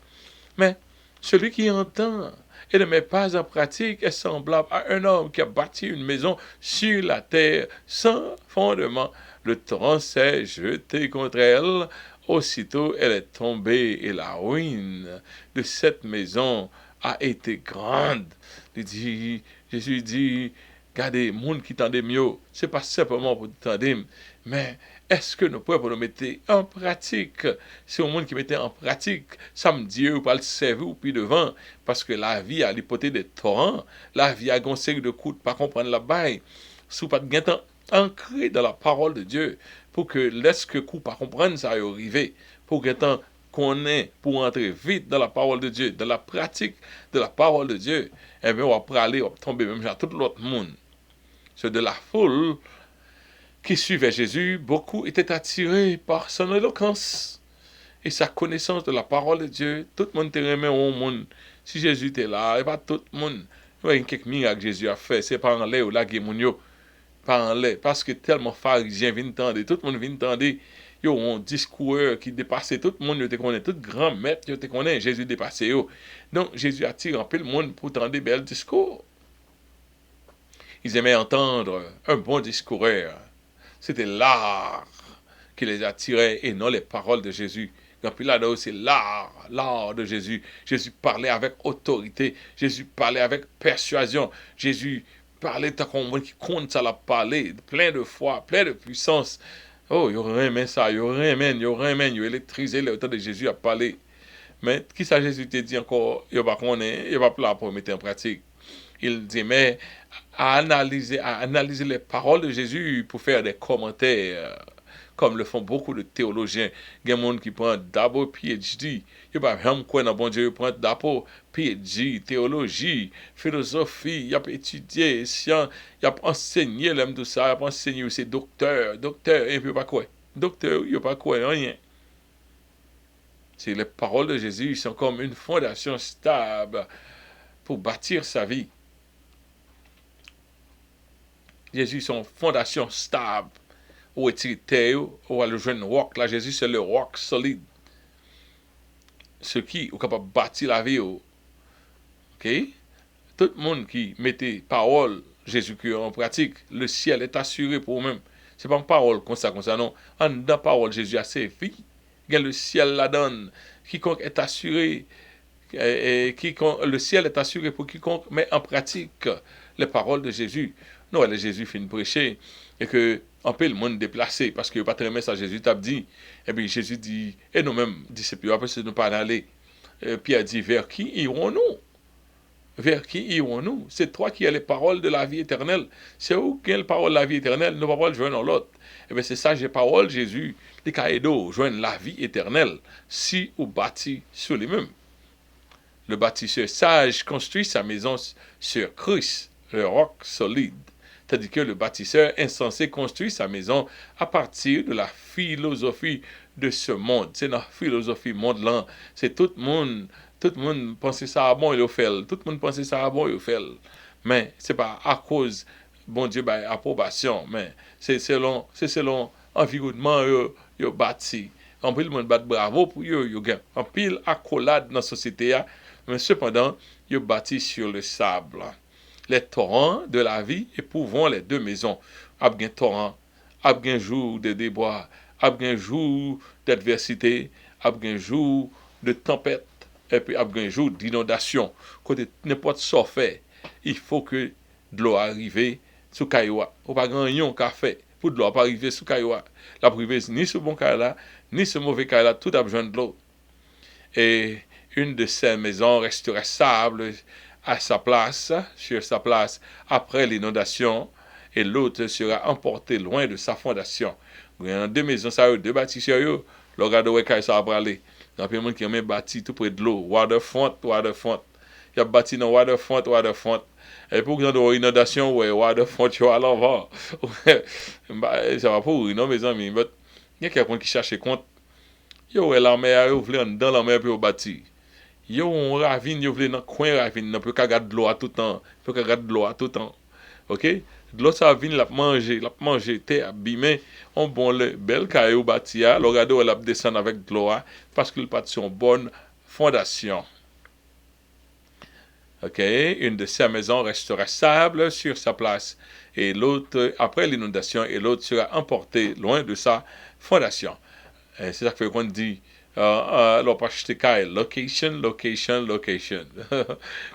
Mais celui qui entend et ne met pas en pratique est semblable à un homme qui a bâti une maison sur la terre sans fondement. Le torrent s'est jeté contre elle. Aussitôt, elle est tombée et la ruine de cette maison a été grande. Jésus dit, regardez, monde qui tendait mieux, c'est pas simplement pour tendre, mais est-ce que nous pouvons nous mettre en pratique? C'est au monde qui mettait en pratique, ça me dit, ou pas le servir ou puis devant, parce que la vie a l'hypothèse des torrents, la vie a une série de coups, pas comprendre la baille, sous pas de gain ancré dans la parole de Dieu, pour que laisse que coup pas comprendre ça arrive, pour que tant qu'on est pour entrer vite dans la parole de Dieu, dans la pratique de la parole de Dieu, eh bien on va aller, on va tomber même à tout l'autre monde. C'est de la foule qui suivait Jésus, beaucoup étaient attirés par son éloquence et sa connaissance de la parole de Dieu. Tout le monde était remis au monde. Si Jésus était là, et pas tout le monde. Il y a quelques miracles que Jésus a fait. C'est pas en l'air ou là, pas en l'air. Parce que tellement pharisiens viennent tendre, tout le monde vient tendre. Il y a un discours qui dépassait tout le monde, il te connaît, tout grand maître, il te connaît, Jésus dépassait eux. Donc Jésus attire un peu le monde pour tendre des belles discours. Ils aimaient entendre un bon discoureur. C'était l'art qui les attirait et non les paroles de Jésus. Quand Pilate, c'est l'art de Jésus. Jésus parlait avec autorité. Jésus parlait avec persuasion. Jésus parlait tant qu'on qui compte ça l'a parlé, plein de foi, plein de puissance. Oh, il y aurait aimé ça, il y aurait aimé, il y aurait électrisé le temps de Jésus à parler. Mais qui ça Jésus te dit encore, il va connaître, il va pas là pour mettre en pratique. Il dit, mais à analyser les paroles de Jésus pour faire des commentaires, comme le font beaucoup de théologiens. Il y a des gens qui prennent d'abord PhD. Il n'y a pas même quoi dans bon Dieu, ils prennent d'abord PhD, théologie, philosophie, il a étudié, science, il a enseigné l'homme tout ça, il a enseigné aussi docteur, et puis pas quoi. Docteur, il n'y a pas quoi, rien. C'est les paroles de Jésus, ils sont comme une fondation stable pour bâtir sa vie. Jésus, son fondation stable. Où est-il ou le jeune roc? Là, Jésus, c'est le roc solide. Ce qui est capable de bâtir la vie. Ok? Tout le monde qui mettait parole Jésus-Christ en pratique, le ciel est assuré pour eux-mêmes. Ce n'est pas une parole comme ça, non. En dans parole, Jésus a ses filles. Le ciel la donne. Quiconque est assuré, le ciel est assuré pour quiconque met en pratique les paroles de Jésus. Non, Jésus fait une prêcher et que on peut le monde déplacé parce que pas très bien ça Jésus t'a dit. Et puis Jésus dit, et nous-mêmes, disciples, après c'est nous pas aller. Pierre dit, vers qui irons-nous? Vers qui irons-nous? C'est toi qui as les paroles de la vie éternelle. C'est où quelle parole de la vie éternelle? Nous ne pouvons pas le joindre dans l'autre. Et bien c'est ça, j'ai parole Jésus, les caïdos, joindre la vie éternelle, si ou bâti sur les mêmes. Le bâtisseur sage construit sa maison sur Christ, le roc solide. Tandis que le bâtisseur insensé construit sa maison à partir de la philosophie de ce monde. C'est la philosophie monde-là. C'est tout le monde pense ça bon, il le fait. Tout le monde pense ça bon, il le fait. Mais ce n'est pas à cause, bon Dieu, approbation, mais c'est selon l'environnement qu'il bâti. En pile, le monde bat bravo pour eux. En pile, accolade dans la société, mais cependant, il bâti sur le sable. Les torrents de la vie éprouvons les deux maisons. Abgen torrent, abgen jour de débois, abgen jour d'adversité, abgen jour de tempête, et puis abgen jour d'inondation. Côté n'importe ce fait, il faut que de l'eau arrive sous Kaiwa. Ou pas grand yon qu'a fait pour de l'eau pas arriver sous Kaiwa. La privée ni ce bon Kaila, ni ce mauvais Kaila, tout a besoin de l'eau. Et une de ces maisons restera stable à sa place, sur sa place, après l'inondation, et l'autre sera emporté loin de sa fondation. Il y a deux maisons, ça, deux bâtisseurs, le regard de ça va aller. Il y a des gens qui ont bâti tout près de l'eau, waterfront. Il y a bâti dans waterfront. Et pour que dans l'inondation, ouais, waterfront, tu vas l'envers. Ça va pour non, mes amis. Mais il y a quelqu'un qui cherche compte. Yo, la mer, yo voulez dans la mer pour bâtir. Yo, on ravine, yo voulez dans coin ravine, on peut pas garder de l'eau à tout temps. Peut pas garder de l'eau à tout temps. OK? De l'eau ça vient la manger, t'es abîmé. On bon le bel caillou bâti là, le regarder la descendre avec de l'eau parce qu'il pas sur une bonne fondation. OK? Une de ces maisons restera stable sur sa place et l'autre après l'inondation et l'autre sera emporté loin de sa fondation. C'est ça que qu'on dit l'on pas acheter location.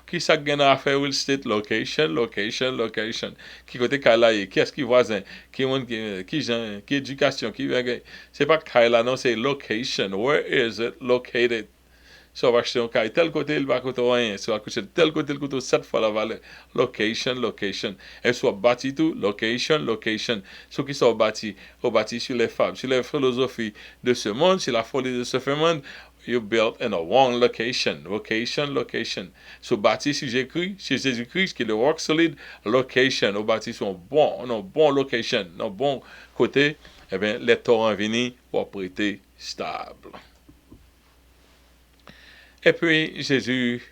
Qui ça gagne à faire real estate location. Qui côté là qui est-ce qui voisin qui éducation qui c'est pas là non c'est location. Where is it located? So, on va acheter un caille tel côté, il va coûter rien. So, on va acheter tel côté, il coûte 7 fois la valeur. Location. Et soit bâti tout, location. Ceux qui sont bâtis, on bâti sur les fables, sur les philosophies de ce monde, sur la folie de ce monde. You built in a wrong location. So, bâti si j'écris, chez Jésus-Christ, qui est le rock solid, location. On bâti sur un bon location, un bon côté, eh bien, les torrents viennent pour prêter stable. Et puis, Jésus,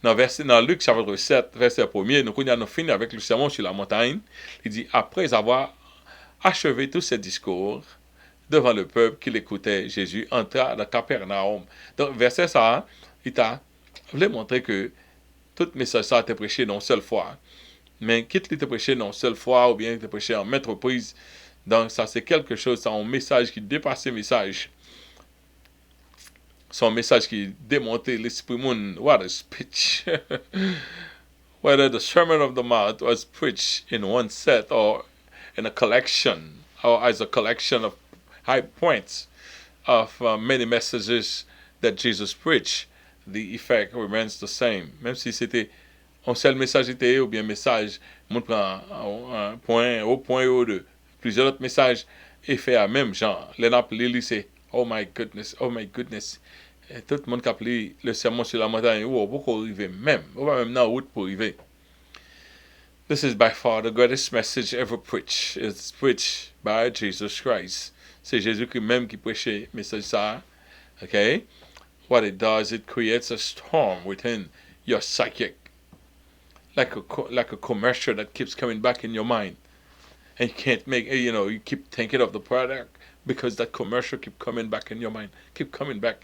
dans Luc chapitre 7, verset 1er, nous avons fini avec le sermon sur la montagne. Il dit, après avoir achevé tous ses discours devant le peuple qui l'écoutait, Jésus entra dans Capernaum. Donc, verset ça, il voulait montrer que tout message ça a été prêché non seule fois. Mais quitte il était prêché non seule fois ou bien il était prêché en maintes reprises. Donc, ça, c'est quelque chose, c'est un message qui dépasse le message. Son message qui démontait l'esprit monde. What a speech. Whether the Sermon of the Mount was preached in one set or in a collection, or as a collection of high points of many messages that Jesus preached, the effect remains the same. Même si c'était un seul message ou bien message, on prend un point, au point ou deux, plusieurs autres messages, et fait à même genre. Les nappelés, c'est oh my goodness. Et tout le monde qui a appelé le sermon sur la montagne, ou beaucoup arriver même, ou pas même dans la route pour arriver. This is by far the greatest message ever preached. It's preached by Jesus Christ. C'est Jésus même qui prêchait le message ça. Okay? What it does, it creates a storm within your psychic. Like a commercial that keeps coming back in your mind. And you can't you keep thinking of the product because that commercial keep coming back in your mind. Keep coming back.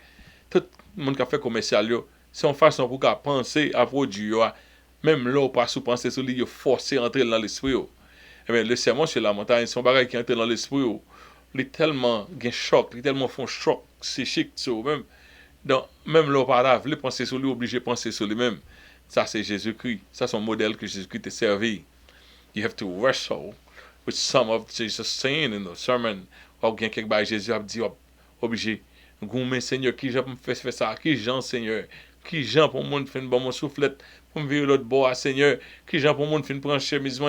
Tout le monde qui a fait commercial, c'est une façon pour qu'on penser à produit. Même là, pas sous penser sur lui, forcer à entrer dans l'esprit. Et bien, le sermon sur la montagne, c'est un bagage qui entre dans l'esprit. Il est tellement un choc, il est tellement font choc psychique. Même là, pas là, penser sur lui, obligé de penser sur lui-même. Ça, c'est Jésus-Christ. Ça, c'est un modèle que Jésus-Christ t'a servi. You have to wrestle with some of Jesus saying in the sermon. Ou bien quelque chose Jésus a dit, obligé. Goumé, Seigneur, qui j'en fait ça? Qui j'en, Seigneur? Qui j'en pour mon fin bon mon soufflette? Pour me vivre l'autre bois, Seigneur? Qui j'en pour mon fin prendre chemise?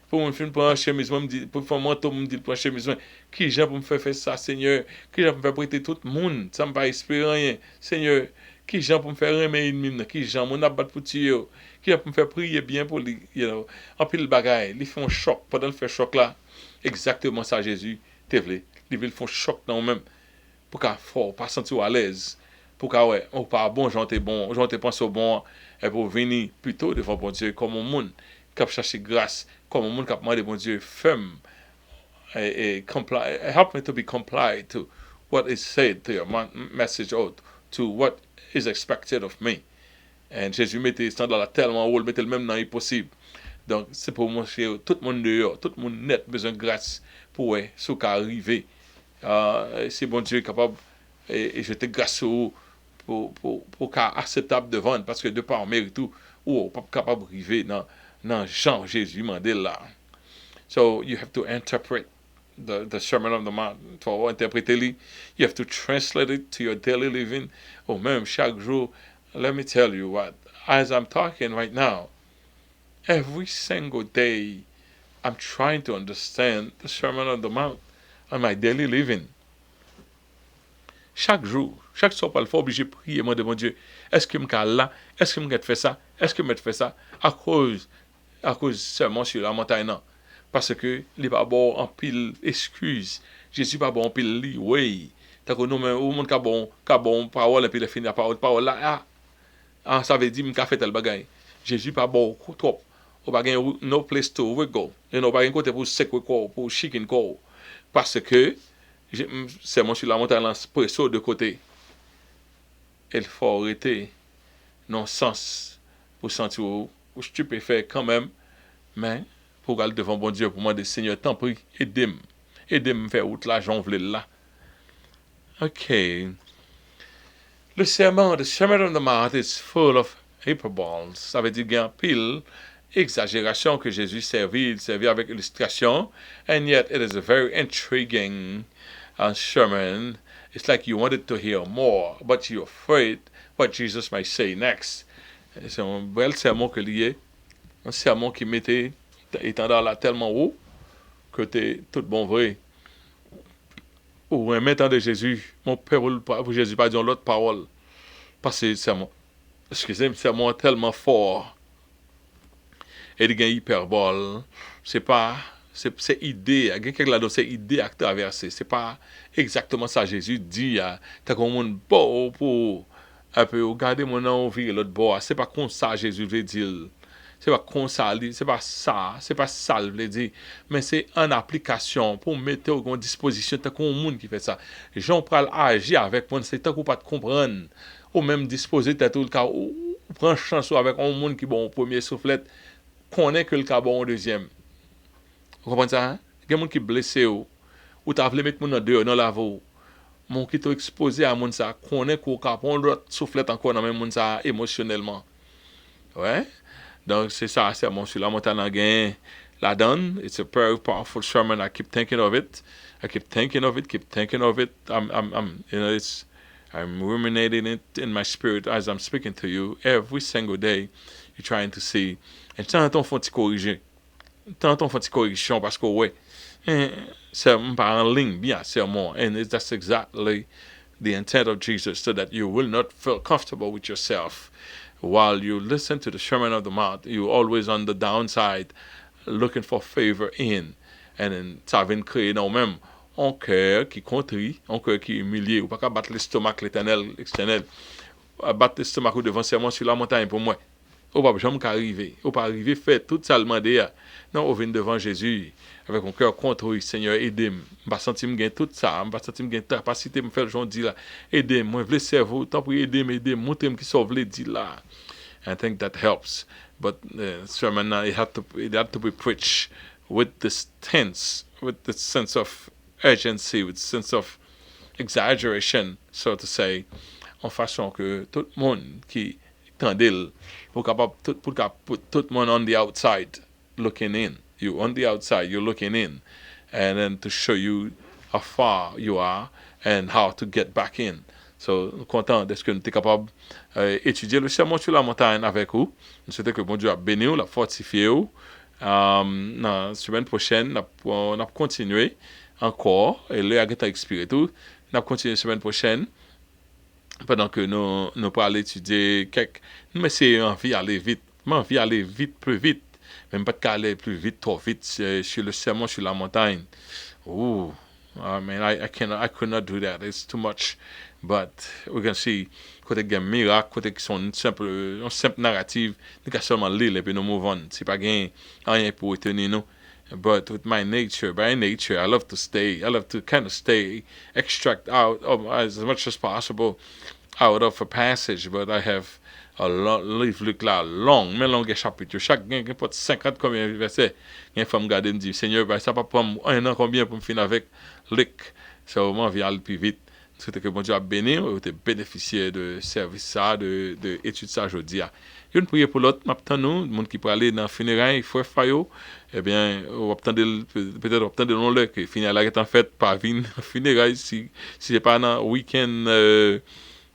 Pour mon fin prendre chemise, me dit, pour faire manteau, me dit prendre chemise. Qui j'en pour me faire ça, Seigneur? Qui j'en pour me faire prêter tout le monde? Ça me pas espérer rien, Seigneur. Qui j'en pour me faire aimer ennemi? Qui j'en mon abat pour tuer? Qui j'en pour me faire prier bien pour lui? En pile bagaille, ils font choc pendant le fait choc là. Exactement ça, Jésus, t'es vrai. Ils font choc dans eux-mêmes. Pour qu'à fort, pas sentir à l'aise, pour qu'à ouais, on pas bon, j'en te pense au bon, et pour venir plutôt devant bon Dieu comme un monde qui a cherché grâce, comme un monde qui a demandé bon Dieu, femme, et help me to be complied to what is said to your message or to what is expected of me. Et Jésus mettait standard là tellement haut, mettait le même dans l'impossible. Donc, c'est pour montrer tout le monde dehors, tout le monde net, besoin de grâce pour ce qui arriver. C'est bon Dieu capable et je te grâce pour qu'à acceptable de vendre parce que de par mérite tout ou pas capable de arriver dans Jean Jésus mandé là. So you have to interpret the Sermon on the Mount. Pour interpréter, you have to translate it to your daily living. Ou même chaque jour, let me tell you what, as I'm talking right now, every single day, I'm trying to understand the Sermon on the Mount on my daily living. Chaque jour, chaque soir, il faut obligé de prier, demander mon Dieu, est-ce que je suis là? Est-ce que je vais faire ça? Est-ce que je vais faire ça? À cause seulement sur la montagne, non. Parce que il n'est pas bon en pile excuse. Jésus pas bon en pile li, oui. Tant que nous, au monde qui a bon parole, et puis il finit la parole là, ça veut dire que fait tel bagay. Jésus pas bon trop. Ou pas no place to go. Et non pas un côté pour sec pour chicken ko. Parce que c'est mon sur la montagne presso de côté. Il faut arrêter non sens pour sentir ou stupéfait quand même, mais pour aller devant bon Dieu pour demander Seigneur t'en prie aidez-moi faire outre l'argent vle là. OK. Le sermon, the Sermon on the Mount is full of hyperboles. Ça veut dire qu'il y a un pile exagération que Jésus servit avec illustration, and yet it is a very intriguing sermon. It's like you wanted to hear more, but you're afraid what Jesus might say next. C'est un bel sermon que lié, un sermon qui mettait étendard là tellement haut que t'es tout bon vrai. Ou un mettant de Jésus, mon père pour Jésus pas dire l'autre parole. Parce que sermon, excusez-moi, sermon tellement fort. Et il y a hyperbole, c'est idée, il y a quelqu'un là c'est idée à traverser, c'est pas exactement ça Jésus dit, t'as comme un bon pour un peu regarder mon envie l'autre bord, c'est pas comme ça Jésus veut dire, c'est pas comme ça, c'est pas ça il veut dire, mais c'est en application pour mettre en disposition t'as comme un monde qui fait ça. Jean pral agir avec moi, c'est tant qu'on pas te comprendre, ou même disposer t'as tout le cas ou prendre chance avec un monde qui bon au premier soufflette connaît que le cas bon au deuxième. Vous comprenez ça? Hein? Il y a des gens qui sont blessés ou tu as voulu mettre mon dehors dans la voie. Mon qui t'ont exposé à mon ça, connaît qu'on a bon l'autre soufflette encore dans même mon ça émotionnellement. Ouais? Donc c'est ça, c'est mon sur la montagne en gain. La donne, it's a very powerful sermon. I keep thinking of it. Keep thinking of it. I'm ruminating it in my spirit as I'm speaking to you every single day. You're trying to see. Et tant on faut corriger. Tant on faut correction parce que ouais, c'est pas en ligne bien sermon. And that's exactly the intent of Jesus, so that you will not feel comfortable with yourself. While you listen to the Sermon of the Mount, you're always on the downside, looking for favor in. And then ça vient créer nous-mêmes un cœur qui contrit, un cœur qui est humilié. Ou pas qu'à battre l'estomac l'éternel, externel. Battre l'estomac devant sermon sur la montagne pour moi. Ou pas jamais arriver. Ou pas arriver fait tout ça le demander. Non, on vient devant Jésus avec un cœur contre Seigneur, aidez-moi. Je ne sentir me tout ça, je ne sentir me capacité de me faire le dit là. Aidez-moi, je veux servir, tant pour aider-moi, montrez-moi qui sauve les dit là. I think that helps. But sermon it had to be preached with this tense, with this sense of urgency, with sense of exaggeration, so to say, en façon que tout le monde qui tendait pour put tout le monde on the outside looking in. You on the outside, you're looking in, and then to show you how far you are and how to get back in. So, content de ce que nous sommes capables d'étudier le sermon sur la montagne avec vous. Nous souhaitons que bon Dieu a béni ou, l'a fortifié ou. La semaine prochaine, on a continué encore, et là, il a expiré tout. On a continué la semaine prochaine, pendant que nous parlons étudier quelques. Mais c'est envie d'aller vite. Mais envie d'aller vite, plus vite. Même pas d'aller plus vite, trop vite sur le sermon sur la montagne. Ooh, I mean, I could not do that. It's too much. But we can see, côté il y a un miracle, côté qui sont une simple narrative, nous avons seulement lire et puis nous move on. C'est pas rien pour retenir nous. But with my nature, by nature, I love to kind of extract out as much as possible out of a passage, but I have a livre là long, mais long chapitre. Chaque gain peut 50 combien de versets. Il faut me garder me dire Seigneur, ça pas prendre un an combien pour me finir avec Luc. So moi viens aller plus vite. C'était que bon Dieu a béni, ou te bénéficié de service ça, de étude ça aujourd'hui. Je ne prie pour l'autre, maintenant nous, le monde qui peut aller dans le funérail, frère Fayo, eh bien, peut-être obtenir non le que funérail est en fait par vin funérail si c'est pas dans week-end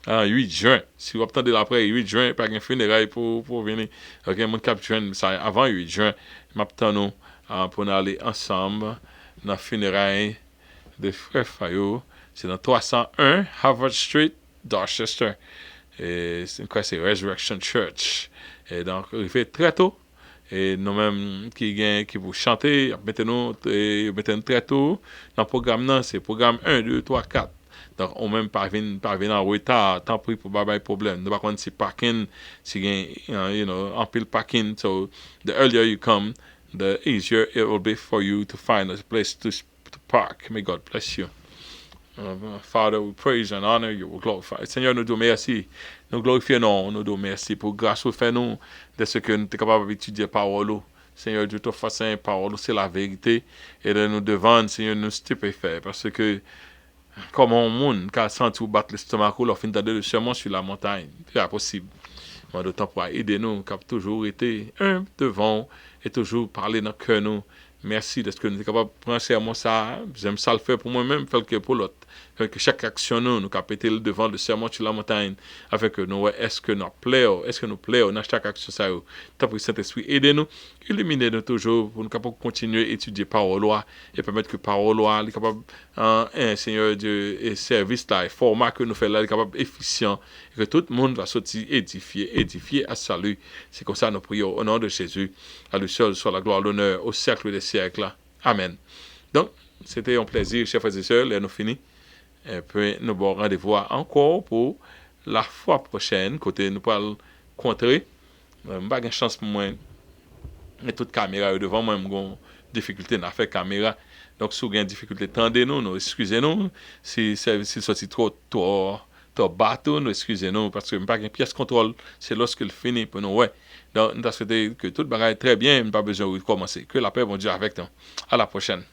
en 8 juin. Si vous attendez après 8 juin, pas un funérail pour venir. OK, mon cap juin, ça avant 8 juin, maintenant nous pour aller ensemble dans le funérail de frère Fayo. C'est dans 301 Harvard Street, Dorchester. Et c'est quoi, c'est Resurrection Church. Et donc, il fait très tôt. Et nous-mêmes qui vous chantez, mettez-nous très tôt. Dans le programme, c'est programme 1, 2, 3, 4. Donc, on même parvient en retard, tant pis pour pas de problème. Nous, par contre, si parking, si en pile parking, so the earlier you come, the easier it will be for you to find a place to park. May God bless you. Father, we praise and honor you, we glorify. Seigneur, nous disons merci. Nous glorifions, nous disons merci pour grâce au fait nous de ce que nous sommes capables d'étudier parole. Seigneur Dieu, toute façon, parole, c'est la vérité. Et de nous devant, Seigneur, nous stupéfaire. Parce que, comme un monde qui a senti ou battre l'estomac, leur fin de le serment sur la montagne, c'est impossible. Mais d'autant pour aider nous, qui a toujours été un devant et toujours parler dans le cœur nous. Merci de ce que nous sommes capables de prendre serment ça. J'aime ça le faire pour moi-même, faire que pour l'autre. Fait que chaque action nous capons le devant le serment sur la montagne. Afin que nous, est-ce que nous plaît, dans chaque action ça. Tant pour Saint-Esprit, aidez-nous, illuminez-nous toujours pour nous capables de continuer à étudier parole loi et permettre que parole loi est capable, Seigneur Dieu, et service là, et format que nous faisons là, est capable efficient, et que tout le monde va sortir édifié à salut. C'est comme ça nous prions au nom de Jésus. À lui seul soit la gloire, l'honneur, au siècle des siècles. Amen. Donc, c'était un plaisir, chers frères et sœurs, et nous finissons. Et puis, nous avons rendez-vous encore pour la fois prochaine, côté nous parlons contrer. Je n'ai pas de chance pour moi. Et toute caméra devant moi, j'ai une difficulté à faire caméra. Donc, si vous avez une difficulté, tendez-nous, excusez-nous. Si c'est sorti trop bateau, nous excusez-nous, parce que je n'ai pas de pièce contrôle. C'est lorsque le finit pour nous. Ouais. Donc, nous avons souhaité que tout le bagage est très bien, pas besoin de recommencer. Que la paix, bon Dieu, avec nous. À la prochaine.